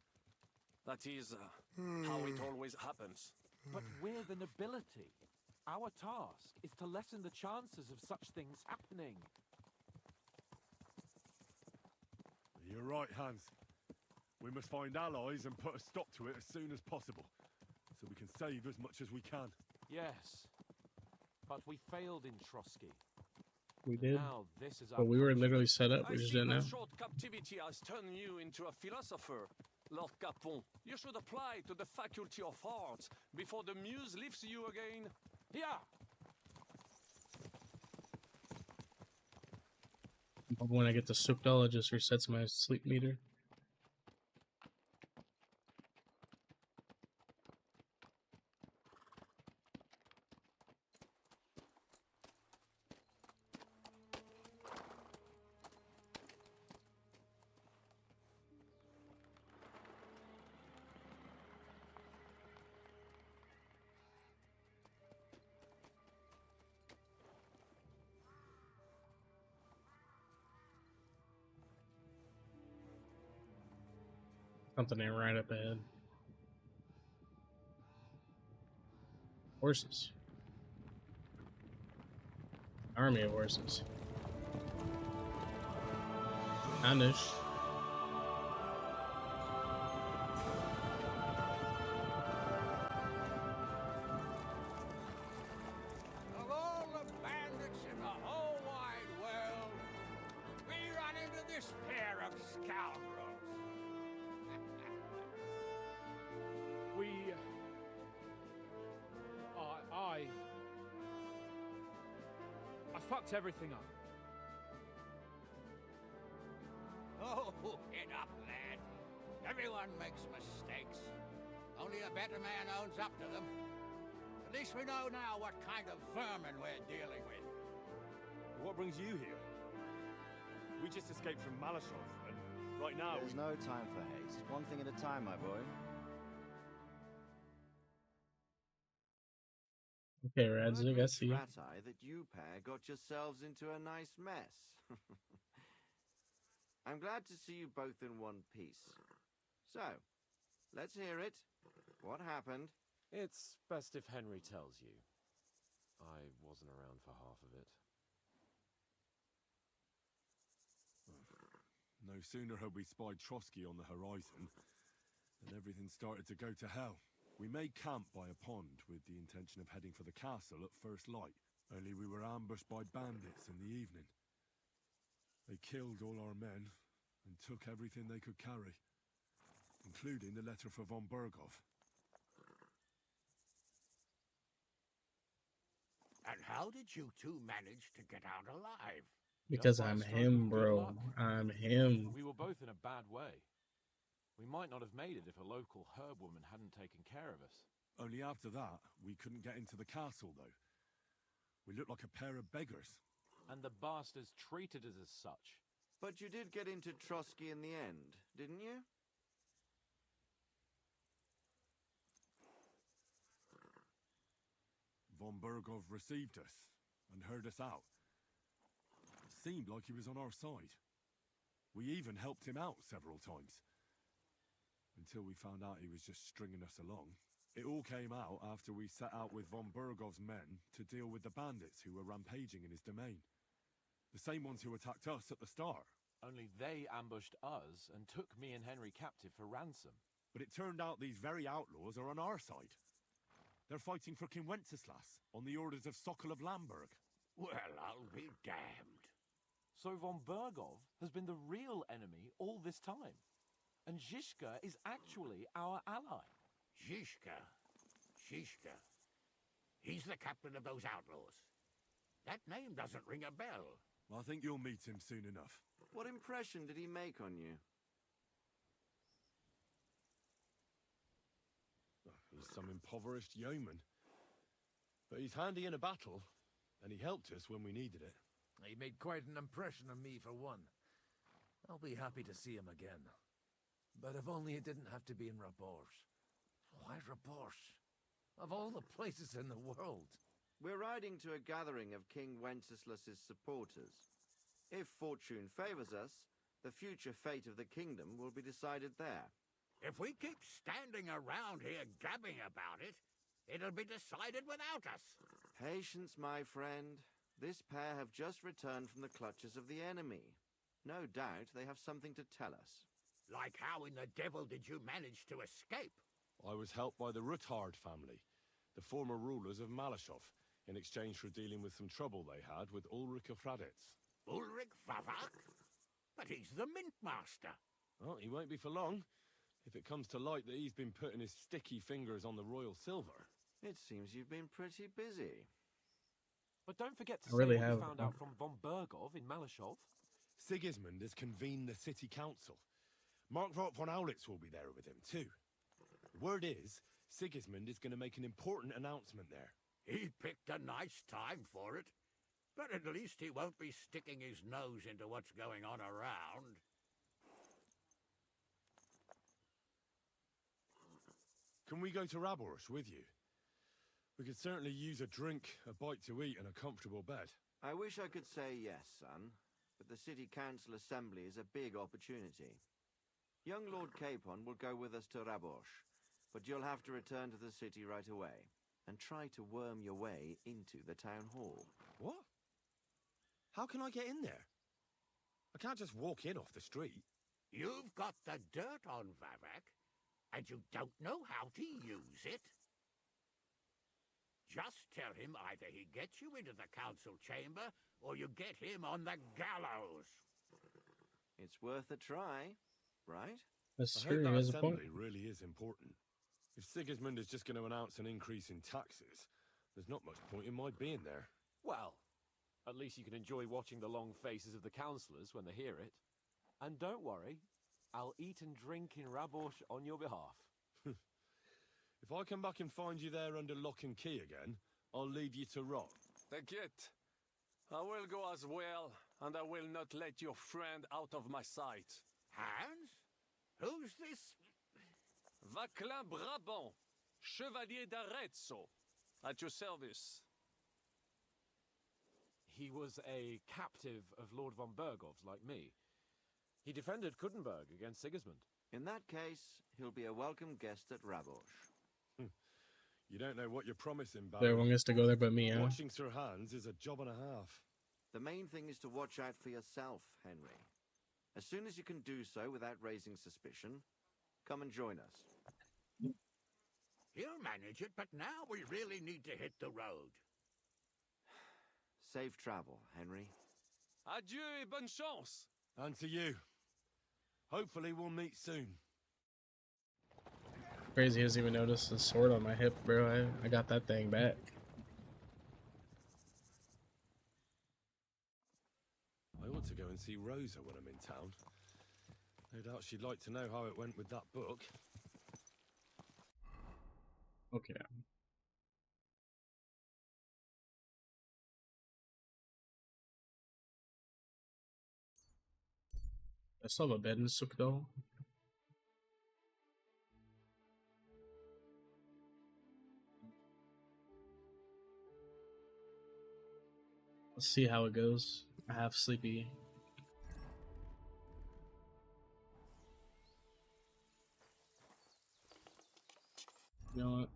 Speaker 12: That is how it always happens.
Speaker 10: But we're the nobility. Our task is to lessen the chances of such things happening.
Speaker 2: You're right, Hans. We must find allies and put a stop to it as soon as possible, so we can save as much as we can.
Speaker 10: Yes, but we failed in Trotsky.
Speaker 1: We did.
Speaker 10: Now this is our
Speaker 1: But we were literally set up. We
Speaker 12: I
Speaker 1: just
Speaker 12: see
Speaker 1: didn't know.
Speaker 12: that short captivity has turned you into a philosopher, Lord Capon. You should apply to the Faculty of Arts before the muse lifts you again.
Speaker 10: Yeah.
Speaker 1: But when I get to Sukdal, it just resets my sleep meter. Something ain't right up ahead. Horses. Army of horses. Anish.
Speaker 3: Of all the bandits in the whole wide world, we run into this pair
Speaker 10: fucked everything up.
Speaker 9: Oh, get up, lad. Everyone makes mistakes. Only a better man owns up to them. At least we know now what kind of vermin we're dealing with.
Speaker 2: What brings you here? We just escaped from Malashov, and right now
Speaker 13: There's no time for haste. One thing at a time, my boy.
Speaker 1: Okay, Radzig, I see.
Speaker 13: Rat-eye that you pair got yourselves into a nice mess. I'm glad to see you both in one piece. So, let's hear it. What happened?
Speaker 10: It's best if Henry tells you. I wasn't around for half of it.
Speaker 2: no sooner had we spied Trotsky on the horizon than everything started to go to hell. We made camp by a pond with the intention of heading for the castle at first light, only we were ambushed by bandits in the evening. They killed all our men and took everything they could carry, including the letter for von Berghoff.
Speaker 9: And how did you two manage to get out alive?
Speaker 1: Because I'm him, bro. I'm him.
Speaker 10: We were both in a bad way. We might not have made it if a local herb woman hadn't taken care of us.
Speaker 2: Only after that, we couldn't get into the castle, though. We looked like a pair of beggars.
Speaker 10: And the bastards treated us as such.
Speaker 13: But you did get into Trotsky in the end, didn't you?
Speaker 2: Von Berghoff received us and heard us out. It seemed like he was on our side. We even helped him out several times. Until we found out he was just stringing us along. It all came out after we set out with von Berghoff's men to deal with the bandits who were rampaging in his domain. The same ones who attacked us at the start.
Speaker 10: Only they ambushed us and took me and Henry captive for ransom.
Speaker 2: But it turned out these very outlaws are on our side. They're fighting for King Wenceslas on the orders of Sokol of Lamberg.
Speaker 9: Well, I'll be damned.
Speaker 10: So von Berghoff has been the real enemy all this time. And Zhishka is actually our ally.
Speaker 9: Zhishka. He's the captain of those outlaws. That name doesn't ring a bell.
Speaker 2: I think you'll meet him soon enough.
Speaker 13: What impression did he make on you?
Speaker 2: He's some impoverished yeoman. But he's handy in a battle, and he helped us when we needed it.
Speaker 14: He made quite an impression on me, for one. I'll be happy to see him again. But if only it didn't have to be in Raborsh. Why Raborsh? Of all the places in the world.
Speaker 13: We're riding to a gathering of King Wenceslas's supporters. If fortune favors us, the future fate of the kingdom will be decided there.
Speaker 9: If we keep standing around here gabbing about it, it'll be decided without us.
Speaker 13: Patience, my friend. This pair have just returned from the clutches of the enemy. No doubt they have something to tell us.
Speaker 9: Like how in the devil did you manage to escape?
Speaker 2: I was helped by the Ruthard family, the former rulers of Malashov, in exchange for dealing with some trouble they had with Ulrich of Raditz.
Speaker 9: Ulrich Favak? But he's the mint master.
Speaker 2: Well, he won't be for long, if it comes to light that he's been putting his sticky fingers on the royal silver.
Speaker 13: It seems you've been pretty busy.
Speaker 10: But don't forget to
Speaker 1: I really
Speaker 10: say what
Speaker 1: have.
Speaker 10: you found out from von Berghoff in Malashov.
Speaker 2: Sigismund has convened the city council. Markvart von Aulitz will be there with him, too. The word is, Sigismund is going to make an important announcement there.
Speaker 9: He picked a nice time for it. But at least he won't be sticking his nose into what's going on around.
Speaker 2: Can we go to Raborsh with you? We could certainly use a drink, a bite to eat, and a comfortable bed.
Speaker 13: I wish I could say yes, son, but the city council assembly is a big opportunity. Young Lord Capon will go with us to Raborsh, but you'll have to return to the city right away and try to worm your way into the town hall.
Speaker 2: What? How can I get in there? I can't just walk in off the street.
Speaker 9: You've got the dirt on Vavak, and you don't know how to use it. Just tell him either he gets you into the council chamber, or you get him on the gallows.
Speaker 13: It's worth a try, right?
Speaker 1: That's
Speaker 2: I hope
Speaker 1: true.
Speaker 2: that
Speaker 1: He has a point.
Speaker 2: assembly really is important. If Sigismund is just going to announce an increase in taxes, there's not much point in my being there.
Speaker 14: Well,
Speaker 10: At least you can enjoy watching the long faces of the councillors when they hear it. And don't worry, I'll eat and drink in Rabosh on your behalf.
Speaker 2: If I come back and find you there under lock and key again, I'll leave you to rot.
Speaker 12: T'inquiète. I will go as well, and I will not let your friend out of my sight.
Speaker 9: Hans? Who's this?
Speaker 12: Vaclin Brabant, Chevalier d'Arezzo, at your service.
Speaker 10: He was a captive of Lord von Bergov's, like me. He defended Kuttenberg against Sigismund.
Speaker 13: In that case, he'll be a welcome guest at Rabosh.
Speaker 2: You don't know what you're promising, Baron.
Speaker 1: Everyone gets to go there but me, huh?
Speaker 2: Watching through hands is a job and a half.
Speaker 13: The main thing is to watch out for yourself, Henry. As soon as you can do so without raising suspicion, come and join us.
Speaker 9: He'll manage it, but now we really need to hit the road.
Speaker 13: Safe travel, Henry.
Speaker 12: Adieu et bonne chance.
Speaker 2: And to you. Hopefully we'll meet soon.
Speaker 1: Crazy, he doesn't even notice the sword on my hip, bro. I got that thing back.
Speaker 2: I ought to go and see Rosa when I'm in town. No doubt she'd like to know how it went with that book.
Speaker 1: Okay. I still have a bed in Suk though. Let's see how it goes. I have sleepy. You know what?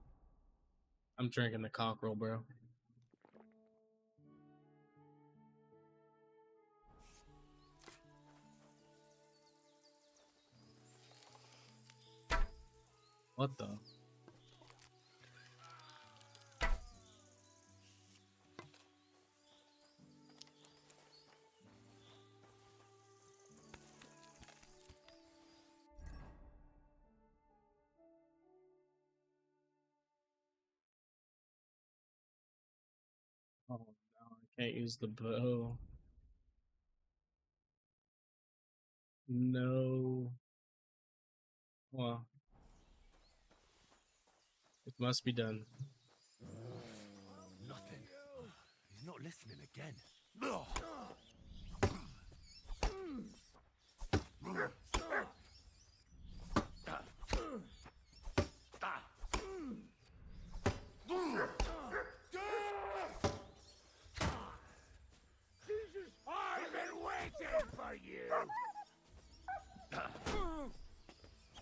Speaker 1: I'm drinking the cockerel, bro. What the? Oh no, I can't use the bow. No. Well, it must be done.
Speaker 3: Nothing. He's not listening again. Jesus, I've been waiting for you.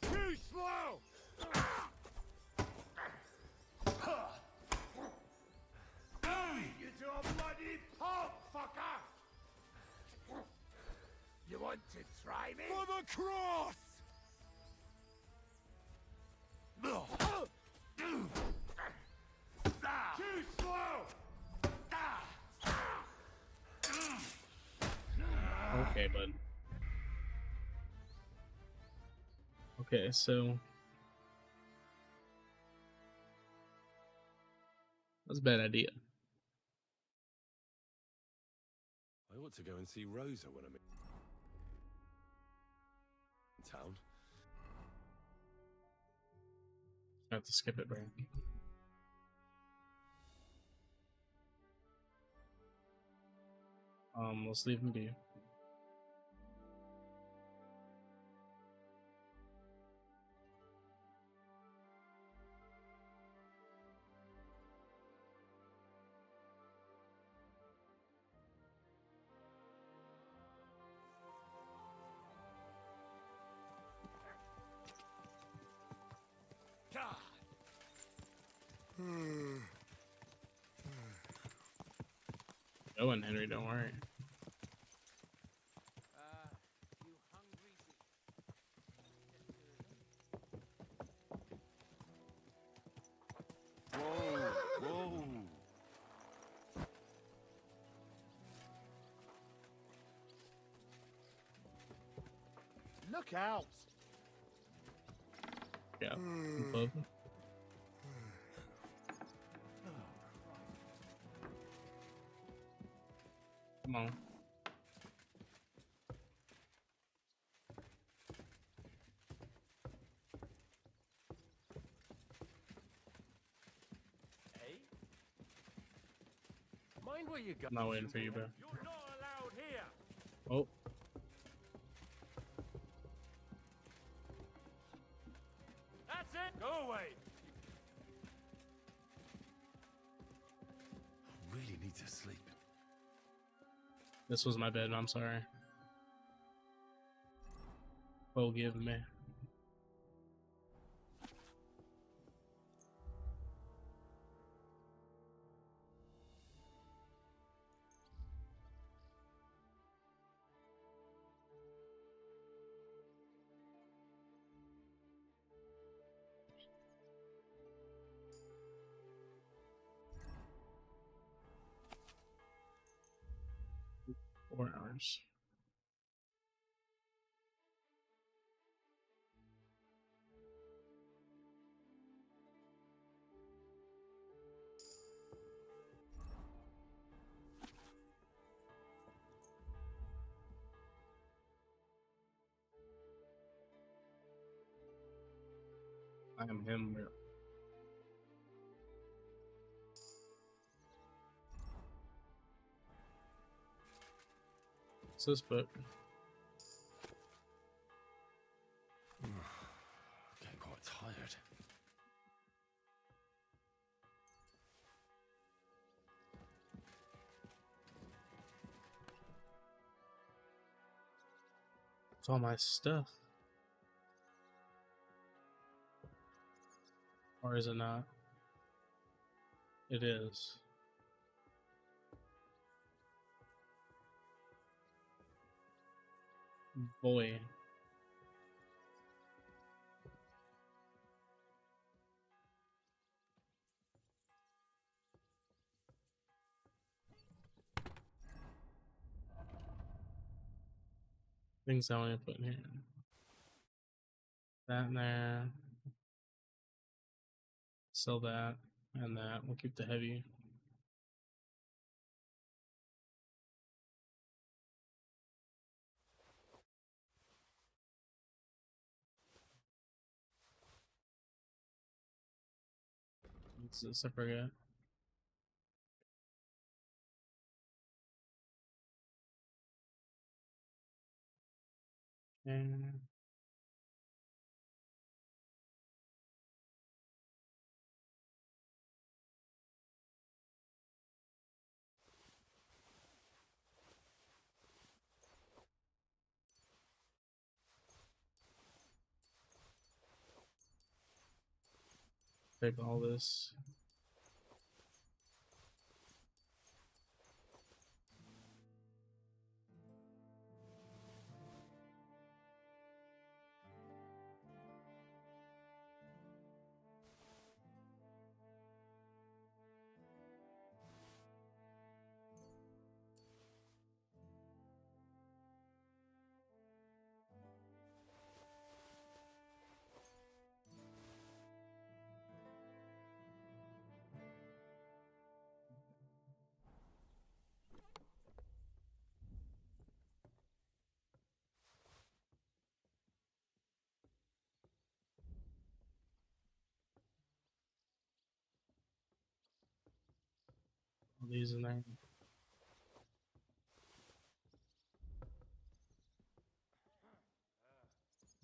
Speaker 3: Too slow. Beat you to a bloody pulp, fucker! You want to try me? For the cross! Too slow!
Speaker 1: Okay, bud. Okay, so that's a bad idea.
Speaker 2: I ought to go and see Rosa when I'm in town.
Speaker 1: I have to skip it, bro. Let's leave him be. Going, Henry, don't worry.
Speaker 2: Whoa.
Speaker 3: Look out!
Speaker 1: Yeah, above. on.
Speaker 10: Hey? Mind where you go.
Speaker 1: I'm not waiting for you, bro.
Speaker 10: You're not allowed here.
Speaker 1: Oh.
Speaker 10: That's it. Go away.
Speaker 2: I really need to sleep.
Speaker 1: This was my bed, I'm sorry. Forgive me. Four hours. I am him, bro. What's this book?
Speaker 2: Getting quite tired.
Speaker 1: It's all my stuff. Or is it not? It is. Boy. Things I want to put in here. That in there. Sell that and that. We'll keep the heavy. What's this? I forget. And take all this. All these in there.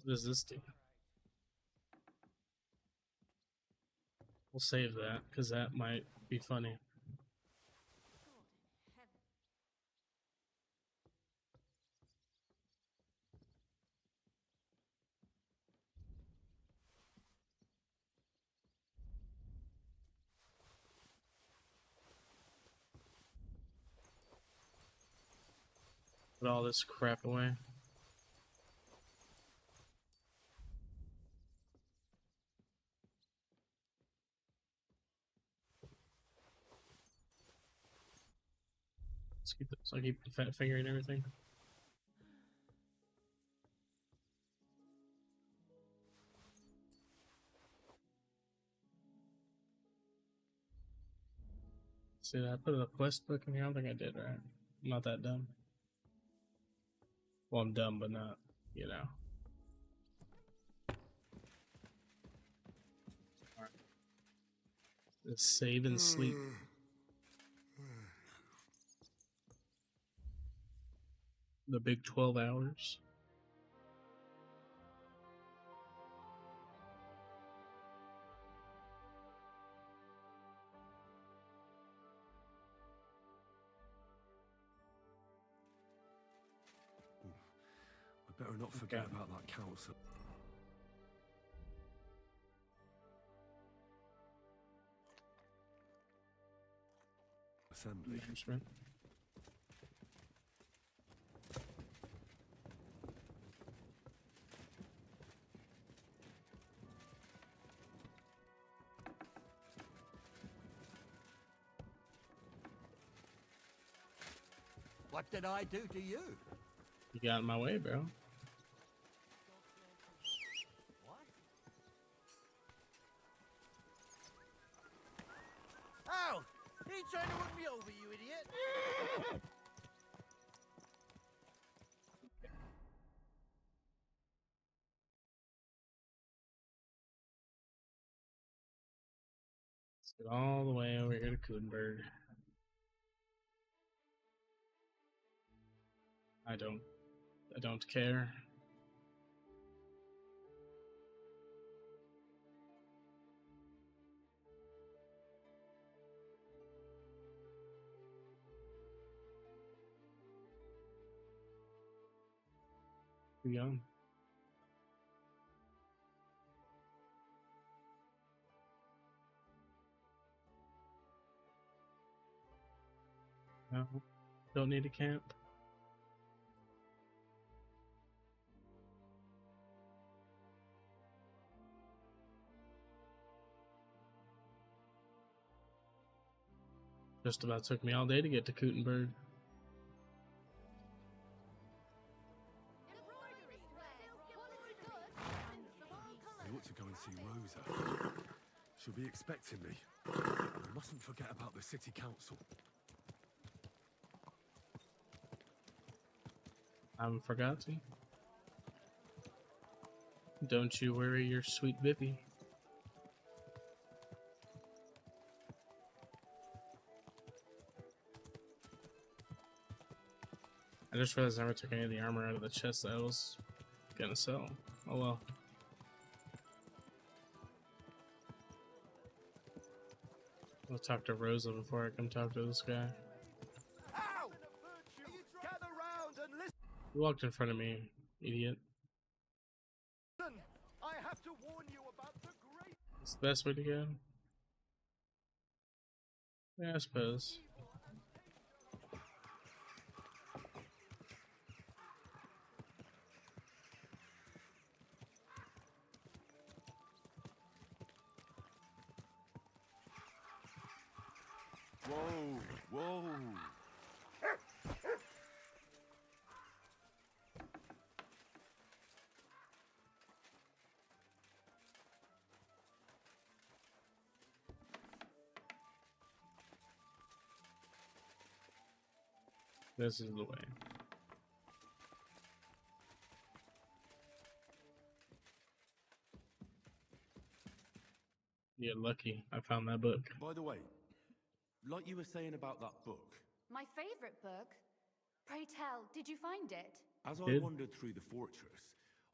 Speaker 1: What does this do? We'll save that because that might be funny. Put all this crap away. Let's keep this. I'll keep the fat finger and everything. See that? I put a quest book in here. I don't think I did, right? I'm not that dumb. Well, I'm dumb, but not, you know. Alright. Let's save and sleep. The big 12 hours.
Speaker 2: I better not forget about that council. Assembly.
Speaker 1: Management.
Speaker 9: What did I do to you?
Speaker 1: You got in my way, bro.
Speaker 9: Ow! He trying to run me over, you idiot!
Speaker 1: Let's get all the way over here to Kudenberg. I don't care. We on. No, don't need a camp. Just about took me all day to get to Kutenberg.
Speaker 2: I ought to go and see Rosa. She'll be expecting me. I mustn't forget about the city council.
Speaker 1: I haven't forgotten. Don't you worry your sweet Vivi. I just realized I never took any of the armor out of the chest that I was gonna sell. Oh well. I'll talk to Rosa before I come talk to this guy.
Speaker 9: Ow! Gather round and listen!
Speaker 1: You walked in front of me, idiot.
Speaker 9: I have to warn you about the great...
Speaker 1: It's the best way to go. Yeah, I suppose.
Speaker 2: Whoa, whoa.
Speaker 1: This is the way. You're lucky I found that book.
Speaker 2: By the way, like you were saying about that book,
Speaker 15: My favorite book. Pray tell, did you find it?
Speaker 2: as I wandered through the fortress,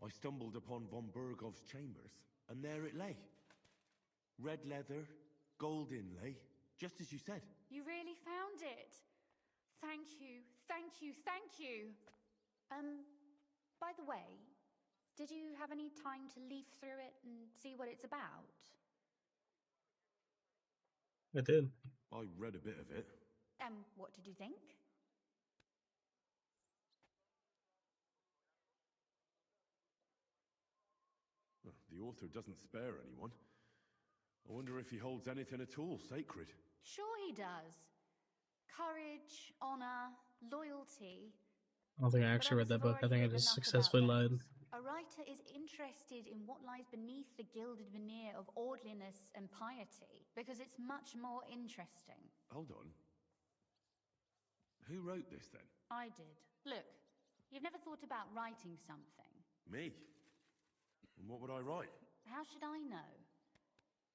Speaker 2: I stumbled upon von Bergov's chambers, and there it lay. Red leather, gold inlay, just as you said.
Speaker 15: You really found it. Thank you, thank you, thank you. By the way, did you have any time to leaf through it and see what it's about?
Speaker 1: I did.
Speaker 2: I read a bit of it.
Speaker 15: What did you think?
Speaker 2: The author doesn't spare anyone. I wonder if he holds anything at all sacred.
Speaker 15: Sure he does. Courage, honor, loyalty.
Speaker 1: I don't think I actually read that book. I think I just successfully lied.
Speaker 15: A writer is interested in what lies beneath the gilded veneer of orderliness and piety, because it's much more interesting.
Speaker 2: Hold on. Who wrote this then?
Speaker 15: I did. Look, you've never thought about writing something.
Speaker 2: Me? And what would I write?
Speaker 15: How should I know?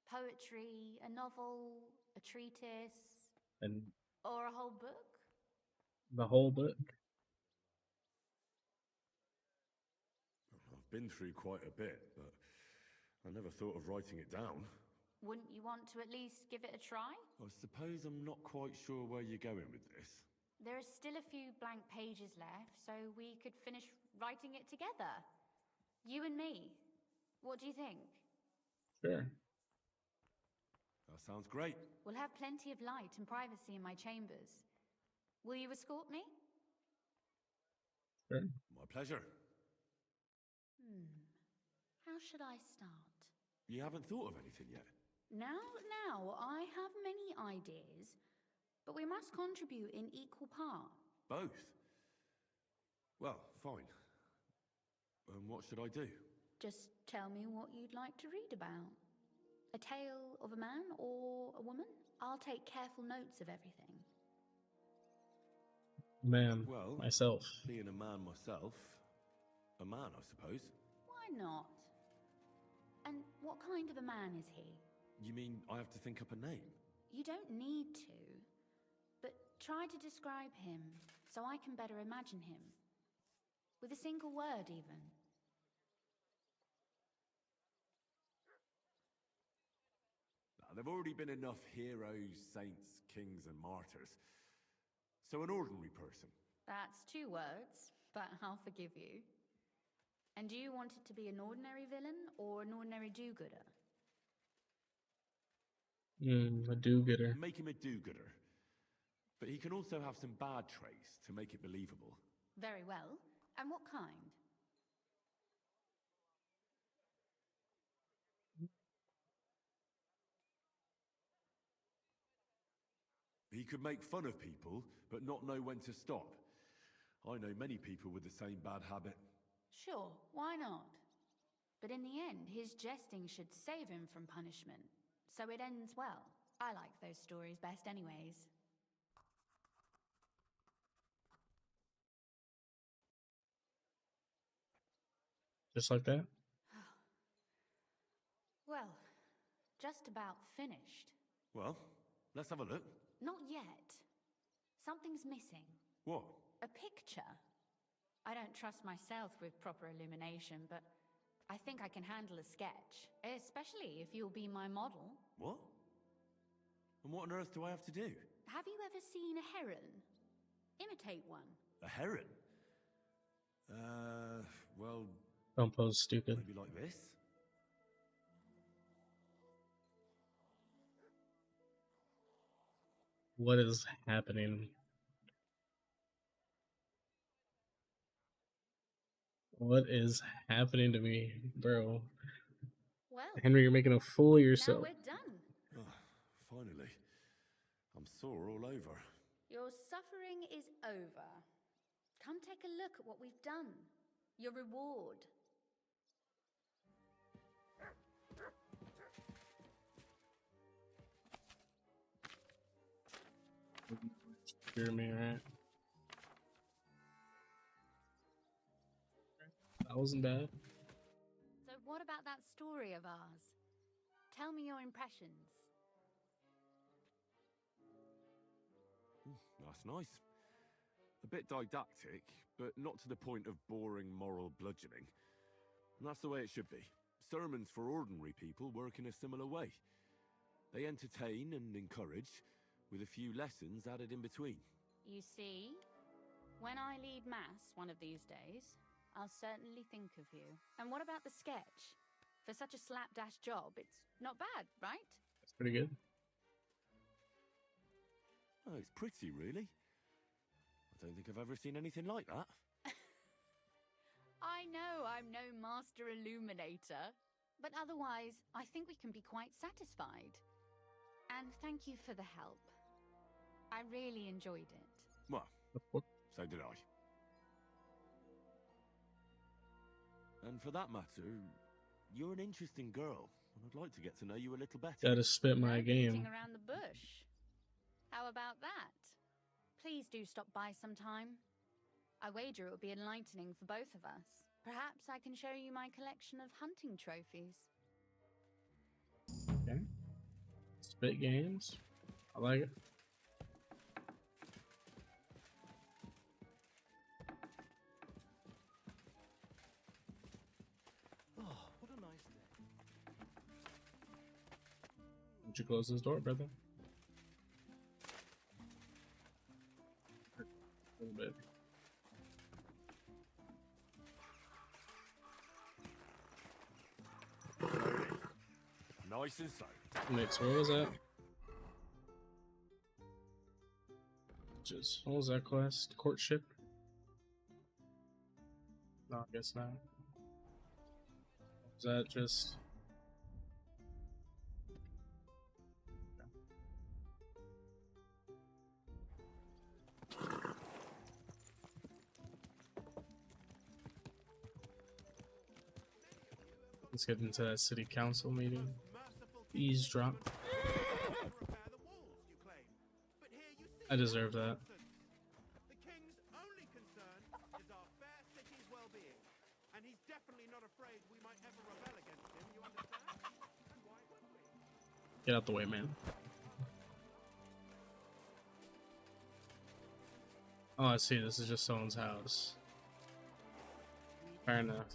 Speaker 15: Poetry, a novel, a treatise,
Speaker 1: And
Speaker 15: or a whole book?
Speaker 1: the whole book?
Speaker 2: I've been through quite a bit, but I never thought of writing it down.
Speaker 15: Wouldn't you want to at least give it a try?
Speaker 2: I suppose I'm not quite sure where you're going with this.
Speaker 15: There are still a few blank pages left, so we could finish writing it together. You and me. What do you think?
Speaker 1: Sure.
Speaker 2: That sounds great.
Speaker 15: We'll have plenty of light and privacy in my chambers. Will you escort me?
Speaker 1: Sure.
Speaker 2: My pleasure.
Speaker 15: How should I start?
Speaker 2: You haven't thought of anything yet?
Speaker 15: Now, I have many ideas, but we must contribute in equal part.
Speaker 2: Both? Well, fine. And what should I do?
Speaker 15: Just tell me what you'd like to read about. A tale of a man or a woman? I'll take careful notes of everything.
Speaker 1: Man,
Speaker 2: well,
Speaker 1: myself.
Speaker 2: Being a man myself, a man, I suppose.
Speaker 15: Why not? And what kind of a man is he?
Speaker 2: You mean I have to think up a name?
Speaker 15: You don't need to, but try to describe him so I can better imagine him. With a single word, even.
Speaker 2: There've already been enough heroes, saints, kings, and martyrs. So an ordinary person.
Speaker 15: That's 2 words, but I'll forgive you. And do you want it to be an ordinary villain or an ordinary do-gooder?
Speaker 1: A do-gooder.
Speaker 2: Make him a do-gooder. But he can also have some bad traits to make it believable.
Speaker 15: Very well. And what kind?
Speaker 2: He could make fun of people, but not know when to stop. I know many people with the same bad habit.
Speaker 15: Sure, why not? But in the end, his jesting should save him from punishment. So it ends well. I like those stories best anyways.
Speaker 1: Just like that?
Speaker 15: Well, just about finished.
Speaker 2: Well, let's have a look.
Speaker 15: Not yet. Something's missing.
Speaker 2: What?
Speaker 15: A picture. I don't trust myself with proper illumination, but I think I can handle a sketch. Especially if you'll be my model.
Speaker 2: What? And what on earth do I have to do?
Speaker 15: Have you ever seen a heron? Imitate one.
Speaker 2: A heron? Well...
Speaker 1: Don't pose stupid.
Speaker 2: Maybe like this?
Speaker 1: What is happening? What is happening to me, bro?
Speaker 15: Well,
Speaker 1: Henry, you're making a fool of yourself.
Speaker 15: now we're done.
Speaker 2: Oh, finally. I'm sore all over.
Speaker 15: Your suffering is over. Come take a look at what we've done. Your reward.
Speaker 1: Hear me, right? That wasn't bad.
Speaker 15: So what about that story of ours? Tell me your impressions.
Speaker 2: That's nice. A bit didactic, but not to the point of boring moral bludgeoning. And that's the way it should be. Sermons for ordinary people work in a similar way. They entertain and encourage, with a few lessons added in between.
Speaker 15: You see, when I lead mass one of these days, I'll certainly think of you. And what about the sketch? For such a slapdash job, it's not bad, right?
Speaker 1: That's pretty good.
Speaker 2: Oh, it's pretty, really. I don't think I've ever seen anything like that.
Speaker 15: I know I'm no master illuminator, but otherwise, I think we can be quite satisfied. And thank you for the help. I really enjoyed it.
Speaker 2: Well, so did I. And for that matter, you're an interesting girl, and I'd like to get to know you a little better.
Speaker 1: Gotta spit my game.
Speaker 15: Beating around the bush. How about that? Please do stop by sometime. I wager it will be enlightening for both of us. Perhaps I can show you my collection of hunting trophies.
Speaker 1: Okay. Spit games. I like it.
Speaker 2: Oh, what a nice day.
Speaker 1: Would you close this door, brother? A little bit.
Speaker 2: Nice and safe.
Speaker 1: Next, what was that? What was that quest? Courtship? No, I guess not. Was that just... Let's get into that city council meeting. Eavesdrop. I deserve that.
Speaker 16: The king's only concern is our fair city's well-being, and he's definitely not afraid we might ever rebel against him, you understand? And why would we?
Speaker 1: Get out the way, man. Oh, I see. This is just someone's house. Fair enough.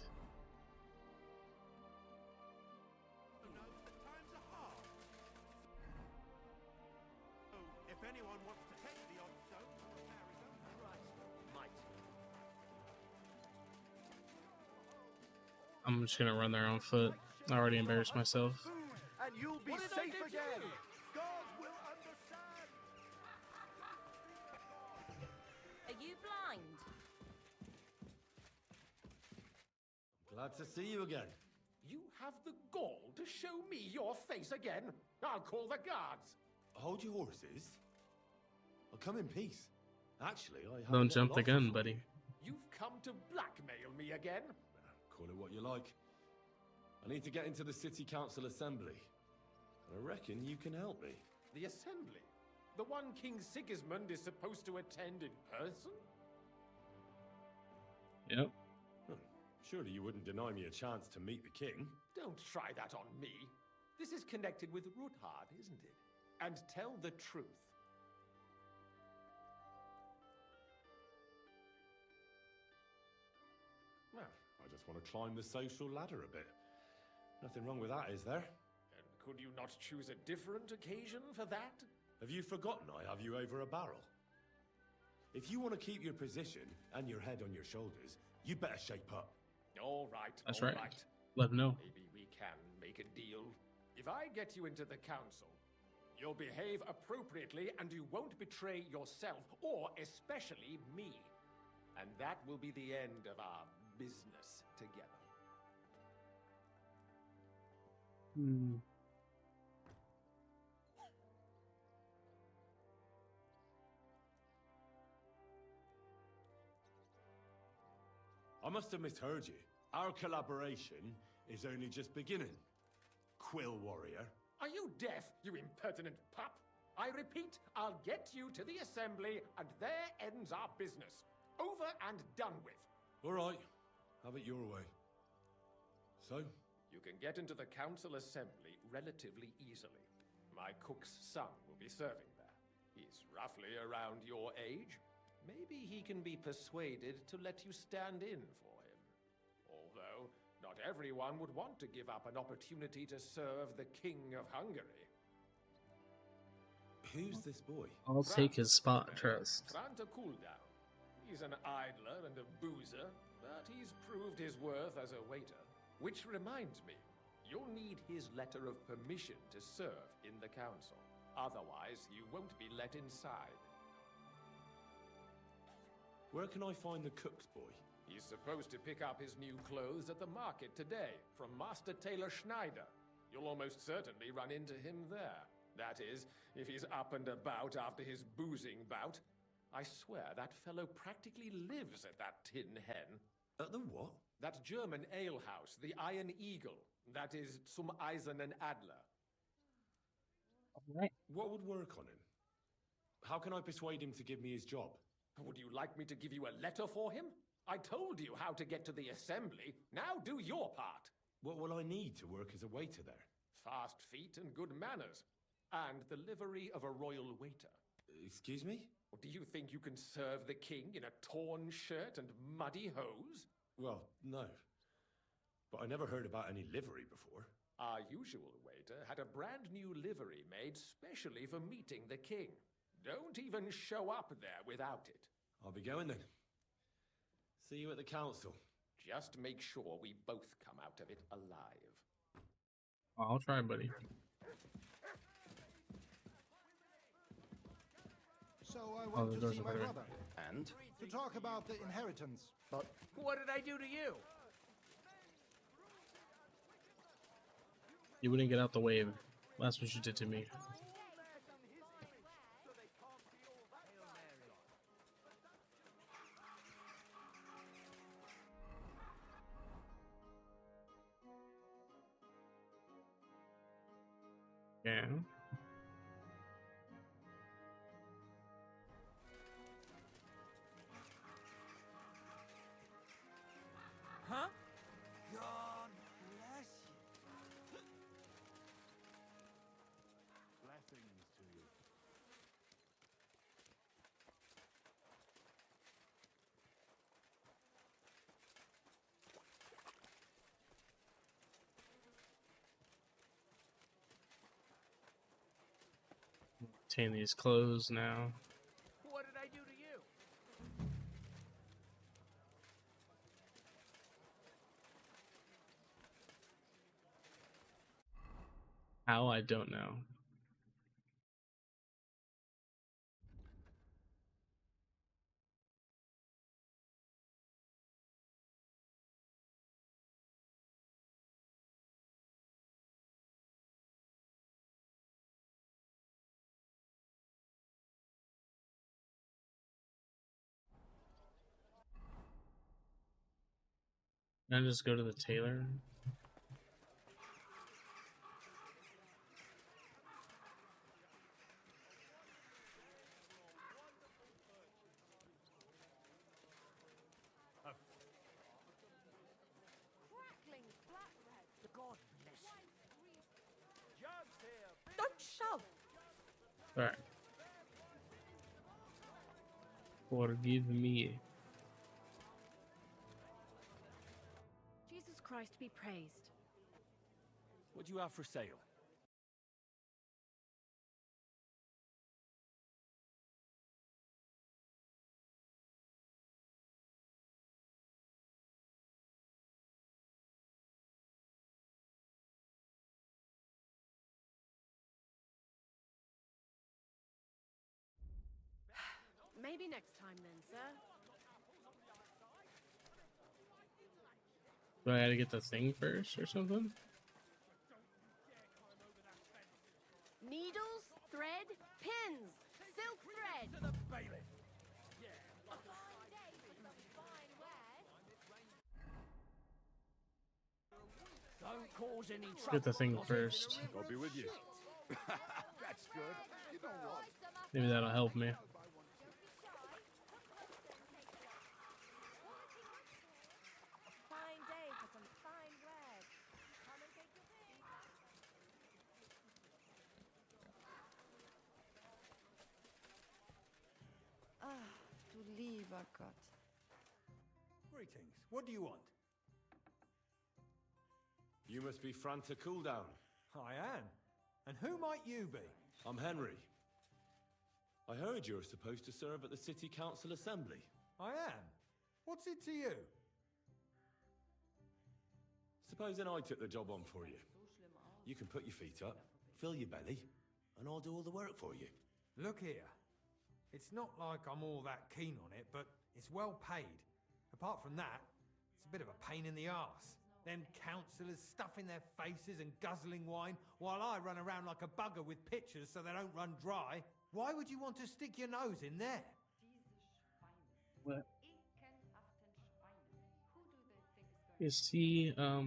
Speaker 1: I'm just gonna run there on foot. I already embarrassed myself.
Speaker 16: And you'll be safe again. God will understand.
Speaker 17: Are you blind?
Speaker 2: Glad to see you again.
Speaker 18: You have the gall to show me your face again? I'll call the guards.
Speaker 2: Hold your horses. I'll come in peace. Actually, I have
Speaker 1: Don't jump the gun, buddy.
Speaker 18: You've come to blackmail me again?
Speaker 2: Call it what you like. I need to get into the city council assembly. I reckon you can help me.
Speaker 18: The assembly? The one King Sigismund is supposed to attend in person?
Speaker 1: Yep.
Speaker 2: Surely you wouldn't deny me a chance to meet the king.
Speaker 18: Don't try that on me. This is connected with Ruthard, isn't it? And tell the truth.
Speaker 2: Well, I just want to climb the social ladder a bit. Nothing wrong with that, is there?
Speaker 18: And could you not choose a different occasion for that?
Speaker 2: Have you forgotten I have you over a barrel? If you want to keep your position and your head on your shoulders, you'd better shape up.
Speaker 18: All right,
Speaker 1: That's
Speaker 18: all
Speaker 1: right. Let him know.
Speaker 18: Maybe we can make a deal. If I get you into the council, you'll behave appropriately and you won't betray yourself, or especially me. And that will be the end of our business together.
Speaker 2: I must have misheard you. Our collaboration is only just beginning. Quill warrior.
Speaker 18: Are you deaf, you impertinent pup? I repeat, I'll get you to the assembly, and there ends our business. Over and done with.
Speaker 2: All right. Have it your way. So?
Speaker 18: You can get into the council assembly relatively easily. My cook's son will be serving there. He's roughly around your age. Maybe he can be persuaded to let you stand in for him. Although, not everyone would want to give up an opportunity to serve the King of Hungary.
Speaker 2: Who's this boy?
Speaker 1: I'll take his spot, trust.
Speaker 18: Franta Cooldown. He's an idler and a boozer, but he's proved his worth as a waiter. Which reminds me, you'll need his letter of permission to serve in the council. Otherwise, you won't be let inside.
Speaker 2: Where can I find the cook's boy?
Speaker 18: He's supposed to pick up his new clothes at the market today from Master Tailor Schneider. You'll almost certainly run into him there. That is, if he's up and about after his boozing bout. I swear that fellow practically lives at that Tin Hen.
Speaker 2: At the what?
Speaker 18: That German alehouse, the Iron Eagle. That is Zum Eisernen Adler.
Speaker 1: All right.
Speaker 2: What would work on him? How can I persuade him to give me his job?
Speaker 18: Would you like me to give you a letter for him? I told you how to get to the assembly. Now do your part.
Speaker 2: What will I need to work as a waiter there?
Speaker 18: Fast feet and good manners. And the livery of a royal waiter.
Speaker 2: Excuse me?
Speaker 18: Do you think you can serve the king in a torn shirt and muddy hose?
Speaker 2: Well, no. But I never heard about any livery before.
Speaker 18: Our usual waiter had a brand new livery made specially for meeting the king. Don't even show up there without it.
Speaker 2: I'll be going then. See you at the council.
Speaker 18: Just make sure we both come out of it alive.
Speaker 1: I'll try, buddy.
Speaker 5: So I went to see my brother.
Speaker 6: And?
Speaker 5: To talk about the inheritance.
Speaker 6: But what did I do to you?
Speaker 1: You wouldn't get out the way. That's what you did to me. Yeah.
Speaker 16: Huh?
Speaker 3: God bless you. Blessings to you.
Speaker 1: Obtain these clothes now.
Speaker 6: What did I do to you?
Speaker 1: How, I don't know. Can I just go to the tailor?
Speaker 17: Crackling flatbread.
Speaker 14: God bless you.
Speaker 16: Jugs here.
Speaker 17: Don't shove.
Speaker 1: Alright. Forgive me.
Speaker 17: Jesus Christ be praised.
Speaker 6: What do you have for sale?
Speaker 17: Maybe next time then, sir.
Speaker 1: Do I gotta get the thing first or something?
Speaker 17: Needles, thread, pins, silk thread.
Speaker 16: To the bailiff.
Speaker 14: Don't cause any trouble.
Speaker 1: Get the thing first.
Speaker 6: I'll be with you.
Speaker 3: That's good. You know what?
Speaker 1: Maybe that'll help me.
Speaker 17: Fine day for some fine wares. Come and take your pick. Ah, du lieber Gott.
Speaker 5: Greetings. What do you want?
Speaker 2: You must be Franta Cooldown.
Speaker 5: I am. And who might you be?
Speaker 2: I'm Henry. I heard you're supposed to serve at the City Council Assembly.
Speaker 5: I am. What's it to you?
Speaker 2: Supposing I took the job on for you. You can put your feet up, fill your belly, and I'll do all the work for you.
Speaker 5: Look here. It's not like I'm all that keen on it, but it's well paid. Apart from that, it's a bit of a pain in the arse. Them councillors stuffing their faces and guzzling wine while I run around like a bugger with pitchers so they don't run dry. Why would you want to stick your nose in there?
Speaker 1: What? You see,
Speaker 2: I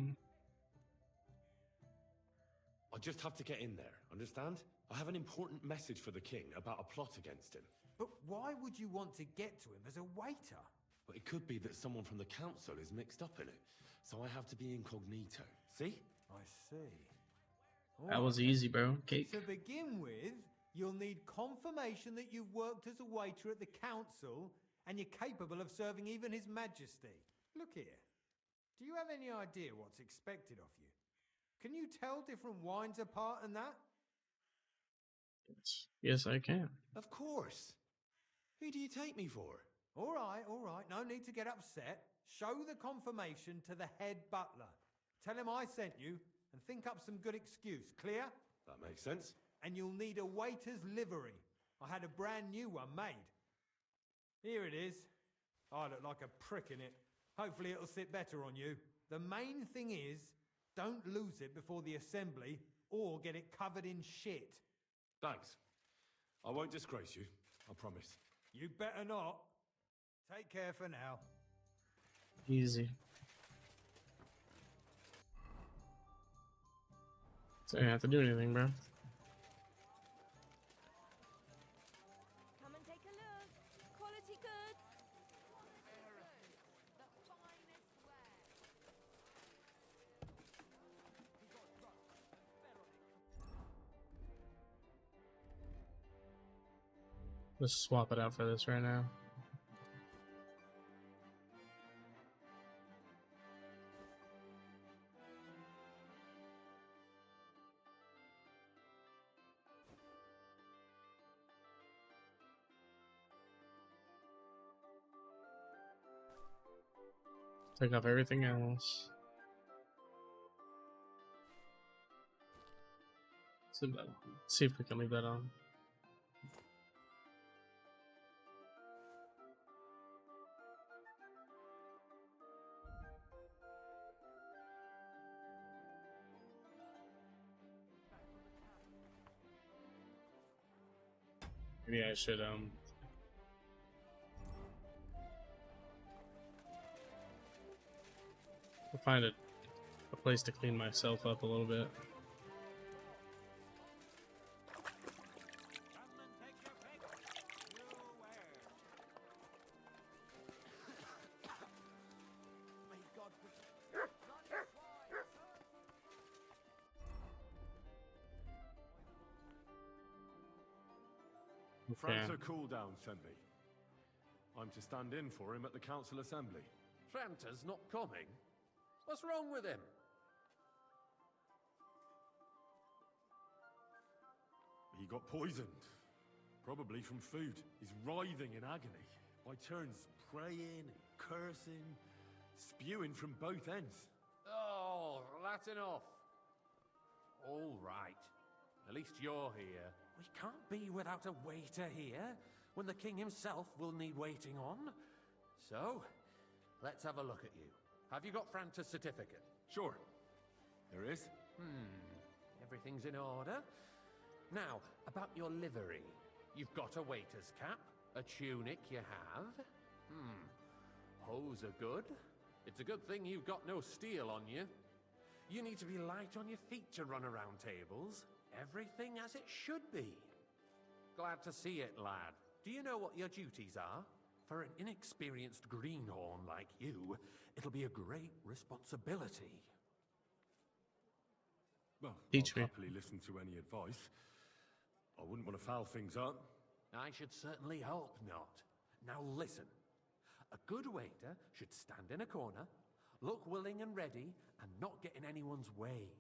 Speaker 2: just have to get in there, understand? I have an important message for the king about a plot against him.
Speaker 5: But why would you want to get to him as a waiter?
Speaker 2: But it could be that someone from the council is mixed up in it, so I have to be incognito. See?
Speaker 5: I see.
Speaker 1: That was easy, bro. Cake.
Speaker 5: To begin with, you'll need confirmation that you've worked as a waiter at the council and you're capable of serving even His Majesty. Look here. Do you have any idea what's expected of you? Can you tell different wines apart and that?
Speaker 1: Yes, I can.
Speaker 2: Of course. Who do you take me for?
Speaker 5: All right. No need to get upset. Show the confirmation to the head butler. Tell him I sent you and think up some good excuse. Clear?
Speaker 2: That makes sense.
Speaker 5: And you'll need a waiter's livery. I had a brand new one made. Here it is. I look like a prick in it. Hopefully it'll sit better on you. The main thing is, don't lose it before the assembly or get it covered in shit.
Speaker 2: Thanks. I won't disgrace you, I promise.
Speaker 5: You better not. Take care for now.
Speaker 1: Easy. So you don't have to do anything, bro.
Speaker 17: Come and take a look. Quality goods.
Speaker 1: Let's swap it out for this right now. Take off everything else. See if we can leave that on. Maybe I should find a place to clean myself up a little bit.
Speaker 2: Franco Cooldown sent me. I'm to stand in for him at the council assembly.
Speaker 18: Tranta's not coming? What's wrong with him?
Speaker 2: He got poisoned. Probably from food. He's writhing in agony. By turns praying and cursing, spewing from both ends.
Speaker 18: Oh, that's enough. All right. At least you're here.
Speaker 10: We can't be without a waiter here, when the king himself will need waiting on. So, let's have a look at you.
Speaker 18: Have you got Franta's certificate?
Speaker 2: Sure. There is.
Speaker 10: Everything's in order. Now, about your livery.
Speaker 18: You've got a waiter's cap, a tunic you have. Hose are good. It's a good thing you've got no steel on you. You need to be light on your feet to run around tables. Everything as it should be. Glad to see it, lad. Do you know what your duties are? For an inexperienced greenhorn like you, it'll be a great responsibility.
Speaker 2: Well,
Speaker 1: Teach
Speaker 2: I'll
Speaker 1: me.
Speaker 2: happily listen to any advice. I wouldn't want to foul things up.
Speaker 18: I should certainly hope not. Now listen. A good waiter should stand in a corner, look willing and ready, and not get in anyone's way.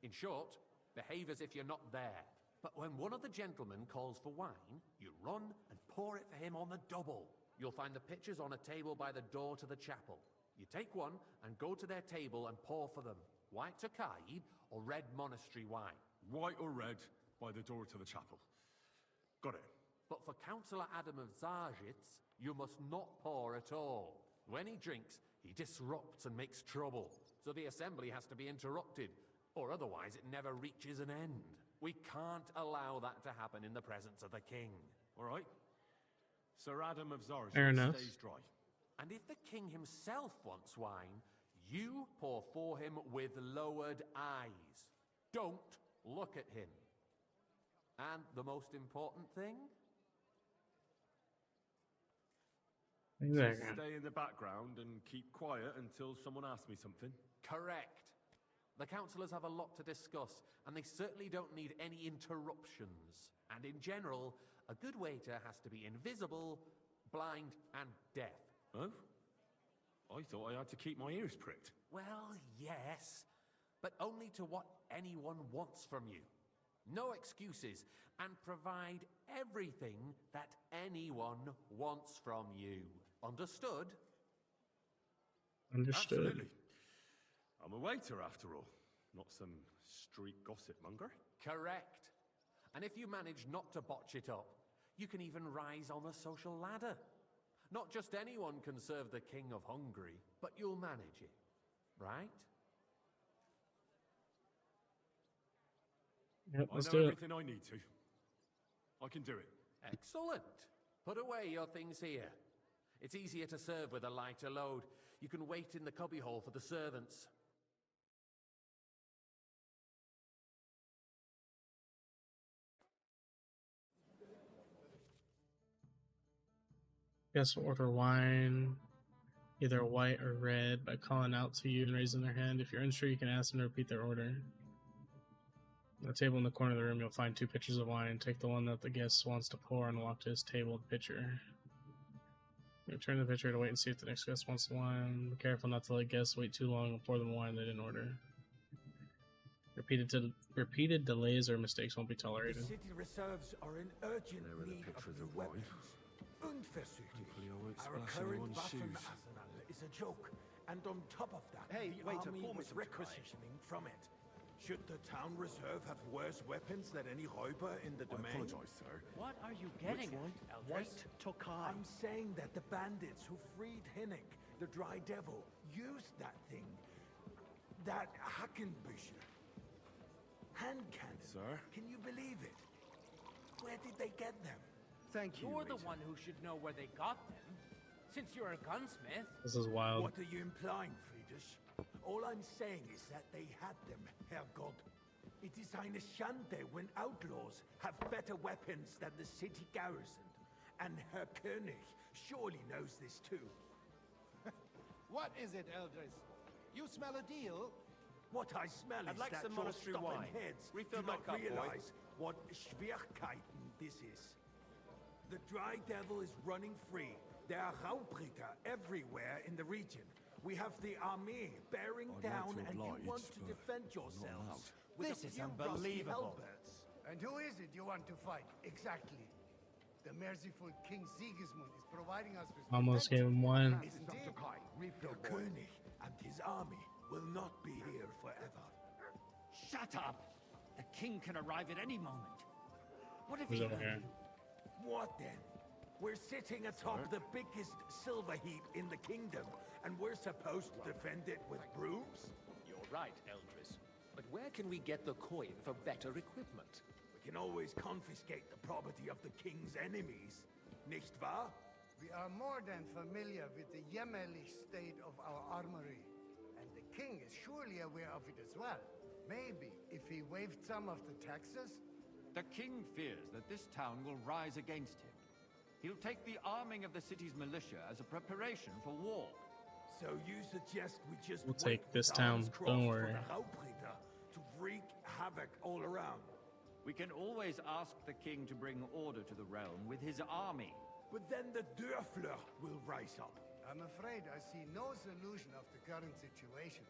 Speaker 18: In short, behave as if you're not there. But when one of the gentlemen calls for wine, you run and pour it for him on the double. You'll find the pitchers on a table by the door to the chapel. You take one and go to their table and pour for them. White Tokai or red monastery wine.
Speaker 2: White or red by the door to the chapel. Got it.
Speaker 18: But for Councillor Adam of Zarzhitz, you must not pour at all. When he drinks, he disrupts and makes trouble. So the assembly has to be interrupted, or otherwise it never reaches an end. We can't allow that to happen in the presence of the king.
Speaker 2: All right. Sir Adam of
Speaker 1: Fair
Speaker 2: Zarzhitz
Speaker 1: enough.
Speaker 2: stays dry.
Speaker 18: And if the king himself wants wine, you pour for him with lowered eyes. Don't look at him.
Speaker 10: And the most important thing?
Speaker 1: Exactly.
Speaker 2: Stay in the background and keep quiet until someone asks me something.
Speaker 10: Correct. The councillors have a lot to discuss, and they certainly don't need any interruptions. And in general, a good waiter has to be invisible, blind, and deaf.
Speaker 2: Oh? I thought I had to keep my ears pricked.
Speaker 10: Well, yes, but only to what anyone wants from you. No excuses, and provide everything that anyone wants from you. Understood?
Speaker 1: Understood.
Speaker 2: Absolutely. I'm a waiter after all, not some street gossip monger.
Speaker 10: Correct. And if you manage not to botch it up, you can even rise on the social ladder. Not just anyone can serve the King of Hungary, but you'll manage it, right?
Speaker 1: Yep,
Speaker 2: I
Speaker 1: let's
Speaker 2: know
Speaker 1: do it.
Speaker 2: everything I need to. I can do it.
Speaker 10: Excellent. Put away your things here. It's easier to serve with a lighter load. You can wait in the cubbyhole for the servants.
Speaker 1: Guests will order wine, either white or red, by calling out to you and raising their hand. If you're unsure, you can ask them to repeat their order. On the table in the corner of the room, you'll find 2 pitchers of wine. Take the one that the guest wants to pour and walk to his table with the pitcher. You turn the pitcher to wait and see if the next guest wants the wine. Be careful not to let guests wait too long and pour them wine they didn't order. Repeated delays or mistakes won't be tolerated.
Speaker 19: The city reserves are in urgent need of new weapons. Unversüchlich. Our current Waffenarsenal is a joke. And on top of that,
Speaker 16: Hey,
Speaker 19: the
Speaker 16: waiter,
Speaker 19: army
Speaker 16: pour me
Speaker 19: was
Speaker 16: some
Speaker 19: requisitioning from it. Should the town reserve have worse weapons than any Räuber in the domain?
Speaker 2: I apologize, sir.
Speaker 20: What are you getting at, Eldris?
Speaker 19: White Tokai. I'm saying that the bandits who freed Hinnick, the Dry Devil, used that thing. That Hackenbücher. Hand cannon.
Speaker 2: Sir?
Speaker 19: Can you believe it? Where did they get them?
Speaker 16: Thank you.
Speaker 20: You're the one who should know where they got them. Since you're a gunsmith.
Speaker 1: This is wild.
Speaker 19: What are you implying, Friedrich? All I'm saying is that they had them, Herrgott. It is eine Schande when outlaws have better weapons than the city garrison. And Herr König surely knows this too.
Speaker 16: What is it, Eldris? You smell a deal?
Speaker 19: What I smell
Speaker 16: I'd
Speaker 19: is
Speaker 16: like
Speaker 19: that
Speaker 16: some
Speaker 19: your
Speaker 16: monastery
Speaker 19: stubborn
Speaker 16: wine.
Speaker 19: heads
Speaker 16: Refill
Speaker 19: do
Speaker 16: my
Speaker 19: not
Speaker 16: cup, boy.
Speaker 19: realize what Schwierigkeiten this is. The Dry Devil is running free. There are Raubritter everywhere in the region. We have the army bearing
Speaker 2: I'd like
Speaker 19: down,
Speaker 2: to
Speaker 19: and you
Speaker 2: oblige,
Speaker 19: want to
Speaker 2: but
Speaker 19: defend
Speaker 2: I'm not
Speaker 19: yourselves.
Speaker 2: allowed.
Speaker 19: With
Speaker 16: This
Speaker 19: a
Speaker 16: is
Speaker 19: few rusty
Speaker 16: unbelievable.
Speaker 19: halberds.
Speaker 21: And who is it you want to fight, exactly? The merciful King Sigismund is providing us with...
Speaker 1: Almost gave him one.
Speaker 19: Isn't it? The König and his army will not be here forever.
Speaker 20: Shut up! The king can arrive at any moment. What have
Speaker 1: Who's
Speaker 20: you
Speaker 1: over
Speaker 20: done?
Speaker 1: here?
Speaker 19: What then? We're sitting atop the biggest silver heap in the kingdom, and we're supposed to defend it with brooms?
Speaker 18: You're right, Eldris. But where can we get the coin for better equipment?
Speaker 19: We can always confiscate the property of the king's enemies, nicht wahr?
Speaker 21: We are more than familiar with the jämmerlich state of our armory. And the king is surely aware of it as well. Maybe if he waived some of the taxes?
Speaker 22: The king fears that this town will rise against him. He'll take the arming of the city's militia as a preparation for war.
Speaker 19: So you suggest we just
Speaker 1: We'll
Speaker 19: wait
Speaker 1: take this
Speaker 19: with
Speaker 1: town,
Speaker 19: arms crossed
Speaker 1: don't
Speaker 19: for
Speaker 1: worry.
Speaker 19: the Raubritter to wreak havoc all around?
Speaker 22: We can always ask the king to bring order to the realm with his army.
Speaker 19: But then the Dörfler will rise up.
Speaker 21: I'm afraid I see no solution of the current situation.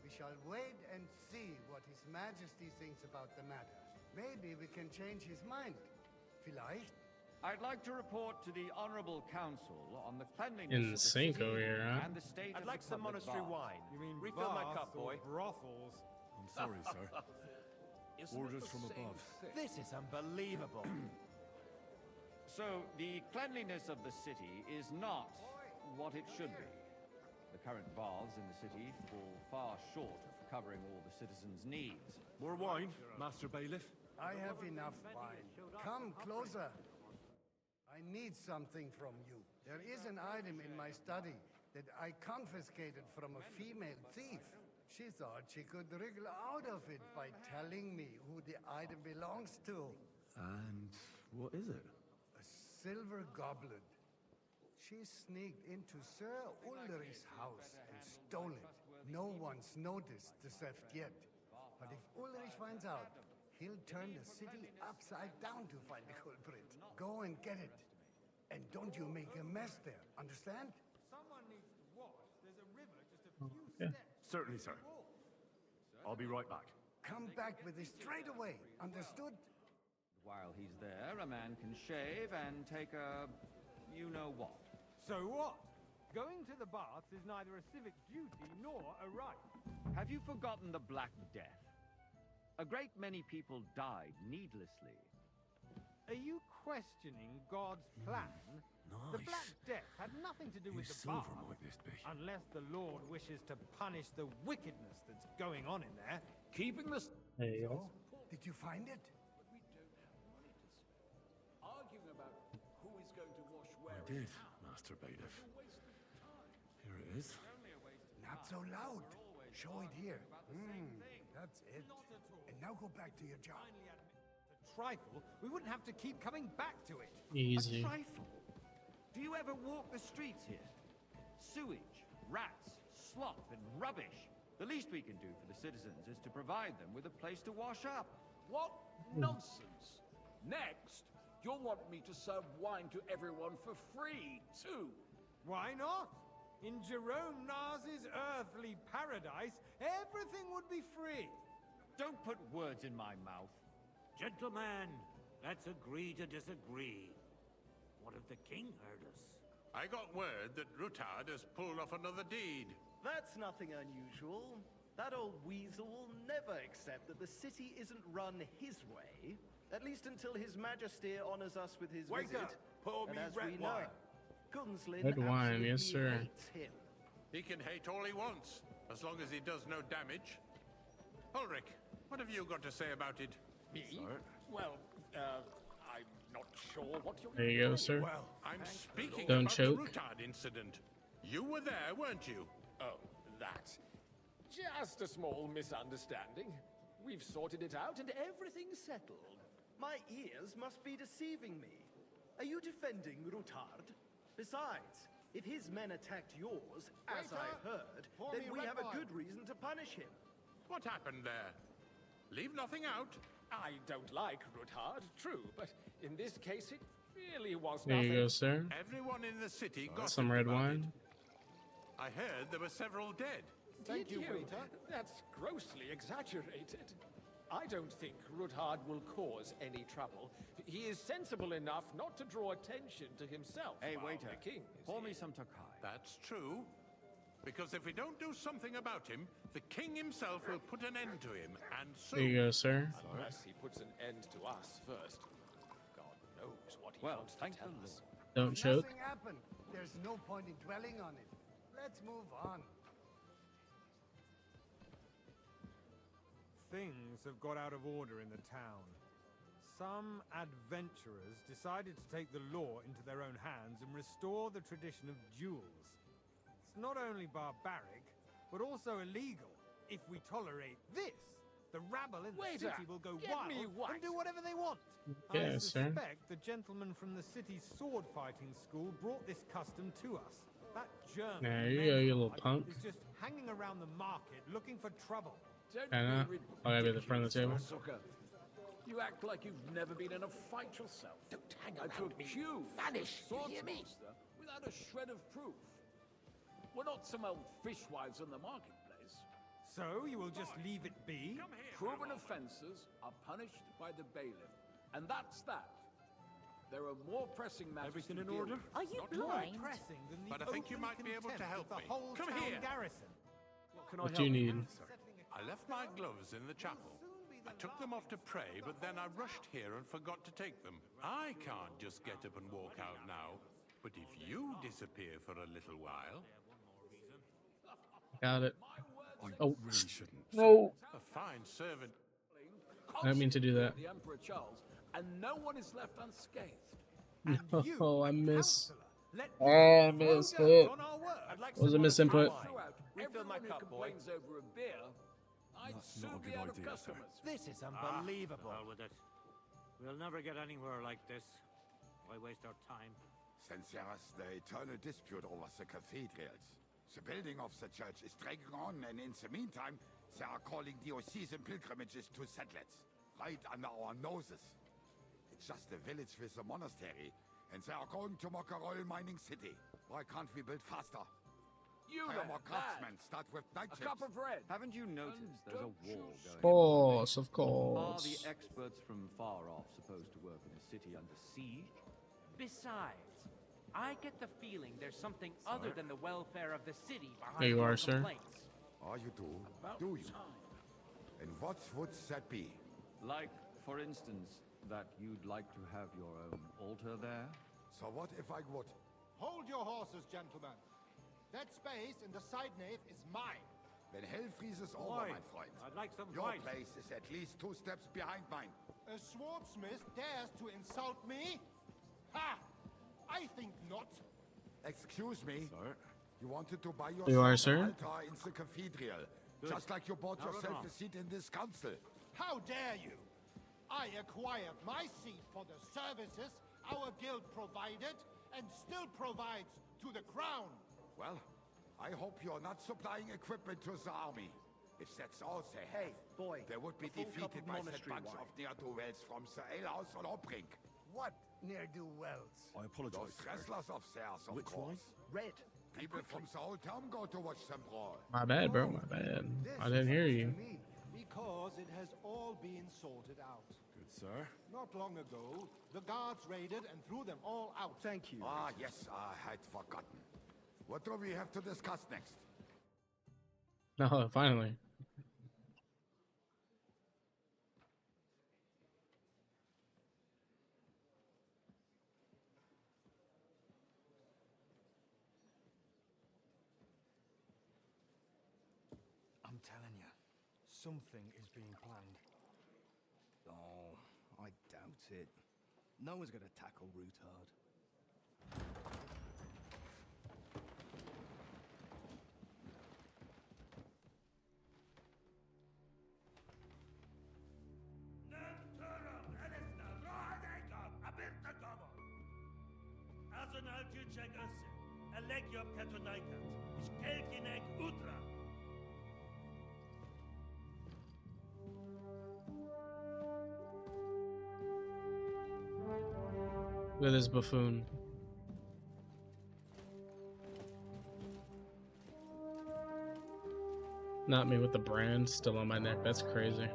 Speaker 21: We shall wait and see what His Majesty thinks about the matter. Maybe we can change his mind. Vielleicht?
Speaker 22: I'd like to report to the Honorable Council on the cleanliness
Speaker 1: In
Speaker 22: of the
Speaker 1: sync
Speaker 22: city
Speaker 1: over here, huh?
Speaker 22: and the state
Speaker 7: I'd
Speaker 22: of
Speaker 7: like
Speaker 22: the
Speaker 7: some
Speaker 22: public
Speaker 7: monastery
Speaker 22: baths.
Speaker 7: wine.
Speaker 16: You mean
Speaker 7: Refill my
Speaker 16: baths
Speaker 7: cup, boy.
Speaker 16: or brothels?
Speaker 2: I'm sorry, sir.
Speaker 18: Isn't
Speaker 2: Orders
Speaker 18: it the
Speaker 2: from
Speaker 18: same
Speaker 2: above.
Speaker 18: thing?
Speaker 20: This is unbelievable.
Speaker 22: So, the cleanliness of the city is not what it should be. The current baths in the city fall far short of covering all the citizens' needs.
Speaker 2: More wine, Master Bailiff?
Speaker 21: I have enough wine. Come closer. I need something from you. There is an item in my study that I confiscated from a female thief. She thought she could wriggle out of it by telling me who the item belongs to.
Speaker 2: And what is it?
Speaker 21: A silver goblet. She sneaked into Sir Ulrich's house and stole it. No one's noticed the theft yet. But if Ulrich finds out, he'll turn the city upside down to find the culprit. Go and get it. And don't you make a mess there, understand?
Speaker 5: Someone needs to watch. There's a river just a few
Speaker 1: Okay.
Speaker 5: steps.
Speaker 2: Certainly, sir. I'll be right back.
Speaker 21: Come back with it straight away, understood?
Speaker 4: While he's there, a man can shave and take a you-know-what.
Speaker 5: So what? Going to the baths is neither a civic duty nor a right.
Speaker 4: Have you forgotten the Black Death? A great many people died needlessly.
Speaker 5: Are you questioning God's plan? The
Speaker 2: Nice.
Speaker 5: Black Death had nothing to do with the
Speaker 2: silver
Speaker 5: bath,
Speaker 2: might this be?
Speaker 5: unless the Lord wishes to punish the wickedness that's going on in there.
Speaker 20: Keeping this.
Speaker 1: There you go.
Speaker 21: Did you find it?
Speaker 20: Arguing about who is going to wash where.
Speaker 2: I did, Master Bailiff. Here it is.
Speaker 21: Not so loud. Show it here. That's it. And now go back to your job.
Speaker 5: A trifle, we wouldn't have to keep coming back to it.
Speaker 1: Easy.
Speaker 9: A trifle? Do you ever walk the streets here? Sewage, rats, slop, and rubbish.
Speaker 4: The least we can do for the citizens is to provide them with a place to wash up.
Speaker 20: What nonsense! Next, you'll want me to serve wine to everyone for free, too.
Speaker 5: Why not? In Jerome Nas's earthly paradise, everything would be free.
Speaker 4: Don't put words in my mouth.
Speaker 8: Gentlemen, let's agree to disagree. What if the king heard us?
Speaker 3: I got word that Rutard has pulled off another deed.
Speaker 23: That's nothing unusual. That old weasel will never accept that the city isn't run his way, at least until His Majesty honors us with his
Speaker 3: Wake
Speaker 23: visit.
Speaker 3: up! Pour
Speaker 23: and
Speaker 3: me
Speaker 23: as
Speaker 3: red
Speaker 23: we know,
Speaker 3: wine.
Speaker 23: Gunslin
Speaker 1: Red wine, yes,
Speaker 23: absolutely
Speaker 1: sir.
Speaker 23: hates him.
Speaker 3: He can hate all he wants, as long as he does no damage. Ulrich, what have you got to say about it?
Speaker 18: Me? Well, I'm not sure what you're...
Speaker 1: There you go, sir.
Speaker 3: Well, I'm speaking
Speaker 1: Don't
Speaker 3: about
Speaker 1: choke.
Speaker 3: the Rutard incident. You were there, weren't you?
Speaker 18: Oh, that. Just a small misunderstanding. We've sorted it out and everything's settled.
Speaker 23: My ears must be deceiving me. Are you defending Rutard? Besides, if his men attacked yours, as
Speaker 3: Waiter,
Speaker 23: I've heard,
Speaker 3: pour
Speaker 23: then
Speaker 3: me
Speaker 23: we
Speaker 3: red
Speaker 23: have a
Speaker 3: wine.
Speaker 23: good reason to punish him.
Speaker 3: What happened there? Leave nothing out.
Speaker 18: I don't like Rutard, true, but in this case it really was
Speaker 1: There
Speaker 18: nothing.
Speaker 1: you go, sir.
Speaker 3: Everyone in the city got
Speaker 1: Some red wine.
Speaker 3: I heard there were several dead.
Speaker 18: Did you, waiter? That's grossly exaggerated. I don't think Rutard will cause any trouble. He is sensible enough not to draw attention to himself.
Speaker 4: Hey,
Speaker 18: while
Speaker 4: waiter,
Speaker 18: the king is
Speaker 4: pour me
Speaker 18: here.
Speaker 4: some Tokai.
Speaker 3: That's true. Because if we don't do something about him, the king himself will put an end to him, and soon.
Speaker 1: There you go, sir.
Speaker 18: Unless he puts an end to us first. God knows what he wants to
Speaker 4: thank
Speaker 18: tell
Speaker 4: the
Speaker 18: us.
Speaker 1: Don't choke.
Speaker 21: Nothing happened. There's no point in dwelling on it. Let's move on.
Speaker 5: Things have got out of order in the town. Some adventurers decided to take the law into their own hands and restore the tradition of duels. It's not only barbaric, but also illegal. If we tolerate this, the rabble in the
Speaker 18: Waiter,
Speaker 5: city will go
Speaker 18: get
Speaker 5: wild
Speaker 18: me white.
Speaker 5: and do whatever they want. I
Speaker 1: Yeah, sir.
Speaker 5: suspect the gentleman from the city's sword fighting school brought this custom to us. That German
Speaker 1: There you go, you little
Speaker 5: mensch
Speaker 1: punk.
Speaker 5: is just hanging around the market looking for trouble.
Speaker 1: Kinda. I'll be at the front of the table.
Speaker 20: Sucker. You act like you've never been in a fight yourself.
Speaker 18: Don't hang
Speaker 20: I
Speaker 18: around
Speaker 20: took
Speaker 18: me.
Speaker 20: you,
Speaker 18: Vanish, you hear me?
Speaker 20: swordsmaster, without a shred of proof. We're not some old fishwives in the marketplace.
Speaker 5: So you will just leave it be?
Speaker 20: Proven offences are punished by the bailiff, and that's that. There are more pressing matters.
Speaker 2: Everything
Speaker 20: to
Speaker 2: in
Speaker 20: deal
Speaker 2: order?
Speaker 20: with.
Speaker 17: Are you
Speaker 20: Not
Speaker 17: blind?
Speaker 5: More pressing than the
Speaker 3: But I think you
Speaker 5: open
Speaker 3: might be able to
Speaker 5: contempt
Speaker 3: help
Speaker 5: of
Speaker 3: me.
Speaker 5: the whole
Speaker 3: Come
Speaker 5: town
Speaker 3: here.
Speaker 5: garrison.
Speaker 1: What do you need?
Speaker 3: I left my gloves in the chapel. I took them off to pray, but then I rushed here and forgot to take them. I can't just get up and walk out now. But if you disappear for a little while...
Speaker 1: Got it.
Speaker 2: I
Speaker 1: Oh.
Speaker 2: really shouldn't.
Speaker 1: No.
Speaker 3: A fine servant.
Speaker 1: I didn't mean to do that.
Speaker 20: The Emperor Charles, and no one is left unscathed.
Speaker 1: Oh, I miss.
Speaker 5: Let
Speaker 1: I missed it.
Speaker 5: on our word.
Speaker 18: I'd like
Speaker 1: Was a
Speaker 18: some more
Speaker 1: misinput.
Speaker 18: wine.
Speaker 20: Throughout,
Speaker 18: Refill my
Speaker 20: everyone who
Speaker 18: cup, boy.
Speaker 20: complains over a beer, I'd
Speaker 2: That's
Speaker 20: soon
Speaker 2: not a
Speaker 20: be
Speaker 2: good
Speaker 20: out of
Speaker 2: idea, sir.
Speaker 20: customers.
Speaker 8: This is unbelievable.
Speaker 20: Ah,
Speaker 8: with it. We'll never get anywhere like this. Why waste our time?
Speaker 11: Since there is the eternal dispute over the cathedrals, the building of the church is dragging on, and in the meantime, they are calling diocesan pilgrimages to settlers, right under our noses. It's just a village with a monastery, and they are going to make a royal mining city. Why can't we build faster?
Speaker 20: You
Speaker 11: Hire
Speaker 20: there,
Speaker 11: more craftsmen, start with night
Speaker 20: a
Speaker 11: shifts.
Speaker 20: cup of bread.
Speaker 22: Haven't you noticed there's a wall going
Speaker 1: course,
Speaker 22: on?
Speaker 1: of course.
Speaker 22: Are the experts from far off supposed to work in a city under siege?
Speaker 12: Besides, I get the feeling there's something other than the welfare of the city behind
Speaker 1: There you
Speaker 12: your
Speaker 1: are, sir.
Speaker 12: complaints.
Speaker 11: Oh, you do? Do you? And what would that be?
Speaker 22: Like, for instance, that you'd like to have your own altar there?
Speaker 11: So what if I would?
Speaker 13: Hold your horses, gentlemen. That space in the side nave is mine.
Speaker 11: When hell freezes over,
Speaker 8: Why?
Speaker 11: my friend.
Speaker 8: I'd like some
Speaker 11: Your
Speaker 8: wine.
Speaker 11: place is at least 2 steps behind mine.
Speaker 13: A swordsmith dares to insult me? Ha! I think not.
Speaker 11: Excuse me? Sir? You wanted to buy
Speaker 1: You are,
Speaker 11: yourself
Speaker 1: sir?
Speaker 11: an altar in the cathedral.
Speaker 8: Good.
Speaker 11: Just like you bought
Speaker 8: Now run
Speaker 11: yourself
Speaker 8: along.
Speaker 11: a seat in this council.
Speaker 13: How dare you? I acquired my seat for the services our guild provided and still provides to the crown.
Speaker 11: Well, I hope you're not supplying equipment to the army. If that's all they have,
Speaker 23: boy,
Speaker 11: they would be
Speaker 23: a full cup
Speaker 11: defeated
Speaker 23: of
Speaker 11: by that
Speaker 23: monastery
Speaker 11: bunch
Speaker 23: wine.
Speaker 11: of ne'er-do-wells from the alehouse on Obrink.
Speaker 21: What ne'er-do-wells?
Speaker 11: Those
Speaker 6: I apologize, sir.
Speaker 11: wrestlers of theirs, of
Speaker 6: Which
Speaker 11: course.
Speaker 23: Red.
Speaker 11: People from the whole town go to watch them brawl.
Speaker 1: My bad, bro. My bad. I didn't hear you.
Speaker 13: Because it has all been sorted out.
Speaker 6: Good, sir.
Speaker 13: Not long ago, the guards raided and threw them all out.
Speaker 23: Thank you.
Speaker 11: Ah, yes, I had forgotten. What do we have to discuss next?
Speaker 1: No, finally.
Speaker 5: I'm telling you, something is being planned.
Speaker 23: Oh, I doubt it. No one's gonna tackle Rootard.
Speaker 1: Look at this buffoon. Not me with the brand still on my neck. That's crazy.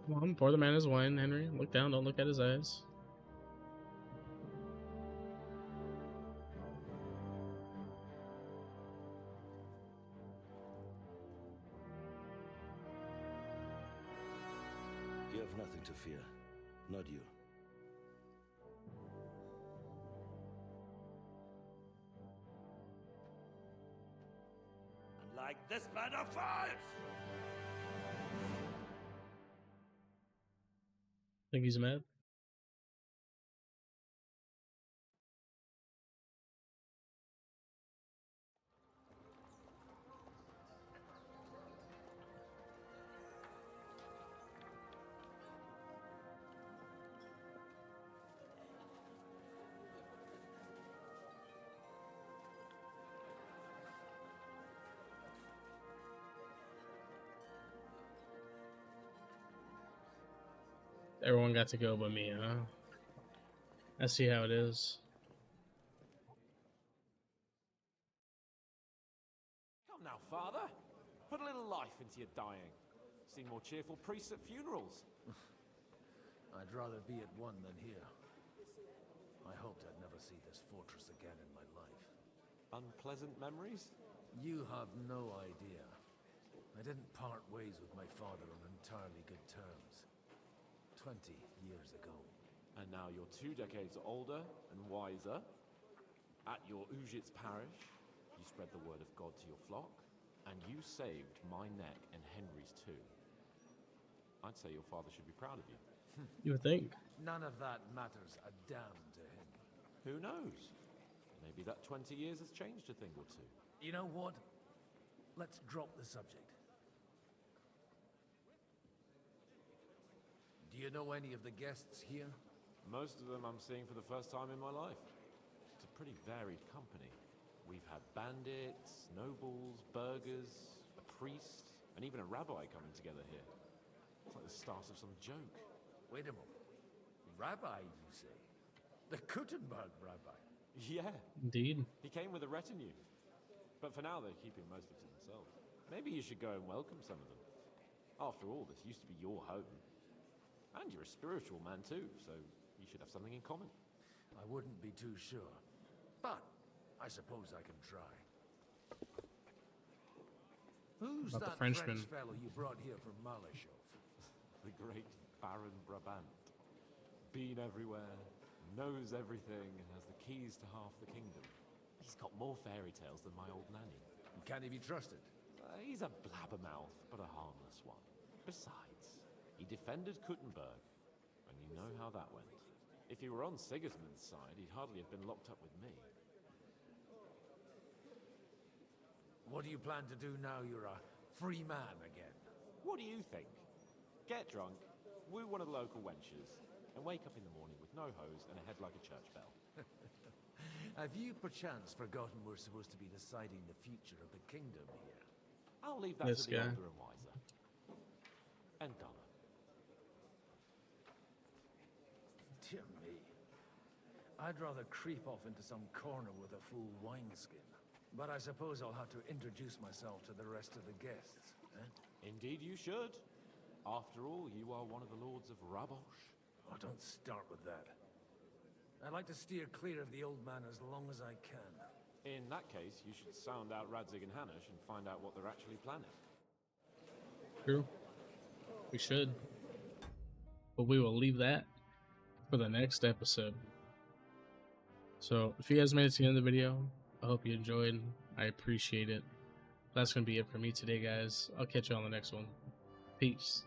Speaker 1: Come on, pour the man his wine, Henry. Look down, don't look at his eyes.
Speaker 24: You have nothing to fear. Not you.
Speaker 25: And like this man of fights!
Speaker 1: Think he's mad? Everyone got to go but me, huh? I see how it is.
Speaker 10: Come now, Father. Put a little life into your dying. Seen more cheerful priests at funerals.
Speaker 14: I'd rather be at one than here. I hoped I'd never see this fortress again in my life.
Speaker 10: Unpleasant memories?
Speaker 14: You have no idea. I didn't part ways with my father on entirely good terms. 20 years ago.
Speaker 10: And now you're 2 decades older and wiser. At your Ujit's parish, you spread the word of God to your flock, and you saved my neck and Henry's too. I'd say your father should be proud of you.
Speaker 1: You would think.
Speaker 14: None of that matters a damn to him.
Speaker 10: Who knows? Maybe that 20 years has changed a thing or two.
Speaker 14: You know what? Let's drop the subject. Do you know any of the guests here?
Speaker 10: Most of them I'm seeing for the first time in my life. It's a pretty varied company. We've had bandits, nobles, burghers, a priest, and even a rabbi coming together here. It's like the start of some joke.
Speaker 14: Wait a moment. Rabbi, you say? The Kuttenberg rabbi?
Speaker 10: Yeah.
Speaker 1: Indeed.
Speaker 10: He came with a retinue. But for now, they're keeping mostly to themselves. Maybe you should go and welcome some of them. After all, this used to be your home. And you're a spiritual man too, so you should have something in common.
Speaker 14: I wouldn't be too sure. But I suppose I can try. Who's
Speaker 1: About the
Speaker 14: that
Speaker 1: Frenchman.
Speaker 14: French fellow you brought here from Malashov?
Speaker 10: The great Baron Brabant. Been everywhere, knows everything, and has the keys to half the kingdom. He's got more fairy tales than my old nanny.
Speaker 14: Can he be trusted?
Speaker 10: He's a blabbermouth, but a harmless one. Besides, he defended Kuttenberg, and you know how that went. If he were on Sigismund's side, he'd hardly have been locked up with me.
Speaker 14: What do you plan to do now you're a free man again?
Speaker 10: What do you think? Get drunk, woo one of the local wenches, and wake up in the morning with no hose and a head like a church bell.
Speaker 14: Have you perchance forgotten we're supposed to be deciding the future of the kingdom here?
Speaker 10: I'll leave that
Speaker 1: This
Speaker 10: to the
Speaker 1: guy.
Speaker 10: older and wiser. And Donna.
Speaker 14: Dear me. I'd rather creep off into some corner with a full wineskin. But I suppose I'll have to introduce myself to the rest of the guests.
Speaker 10: Indeed you should. After all, you are one of the lords of Rabosh.
Speaker 14: Oh, don't start with that. I'd like to steer clear of the old man as long as I can.
Speaker 10: In that case, you should sound out Radzig and Hanush and find out what they're actually planning.
Speaker 1: True. We should. But we will leave that for the next episode. So, if you guys made it to the end of the video, I hope you enjoyed. I appreciate it. That's going to be it for me today, guys. I'll catch you on the next one. Peace.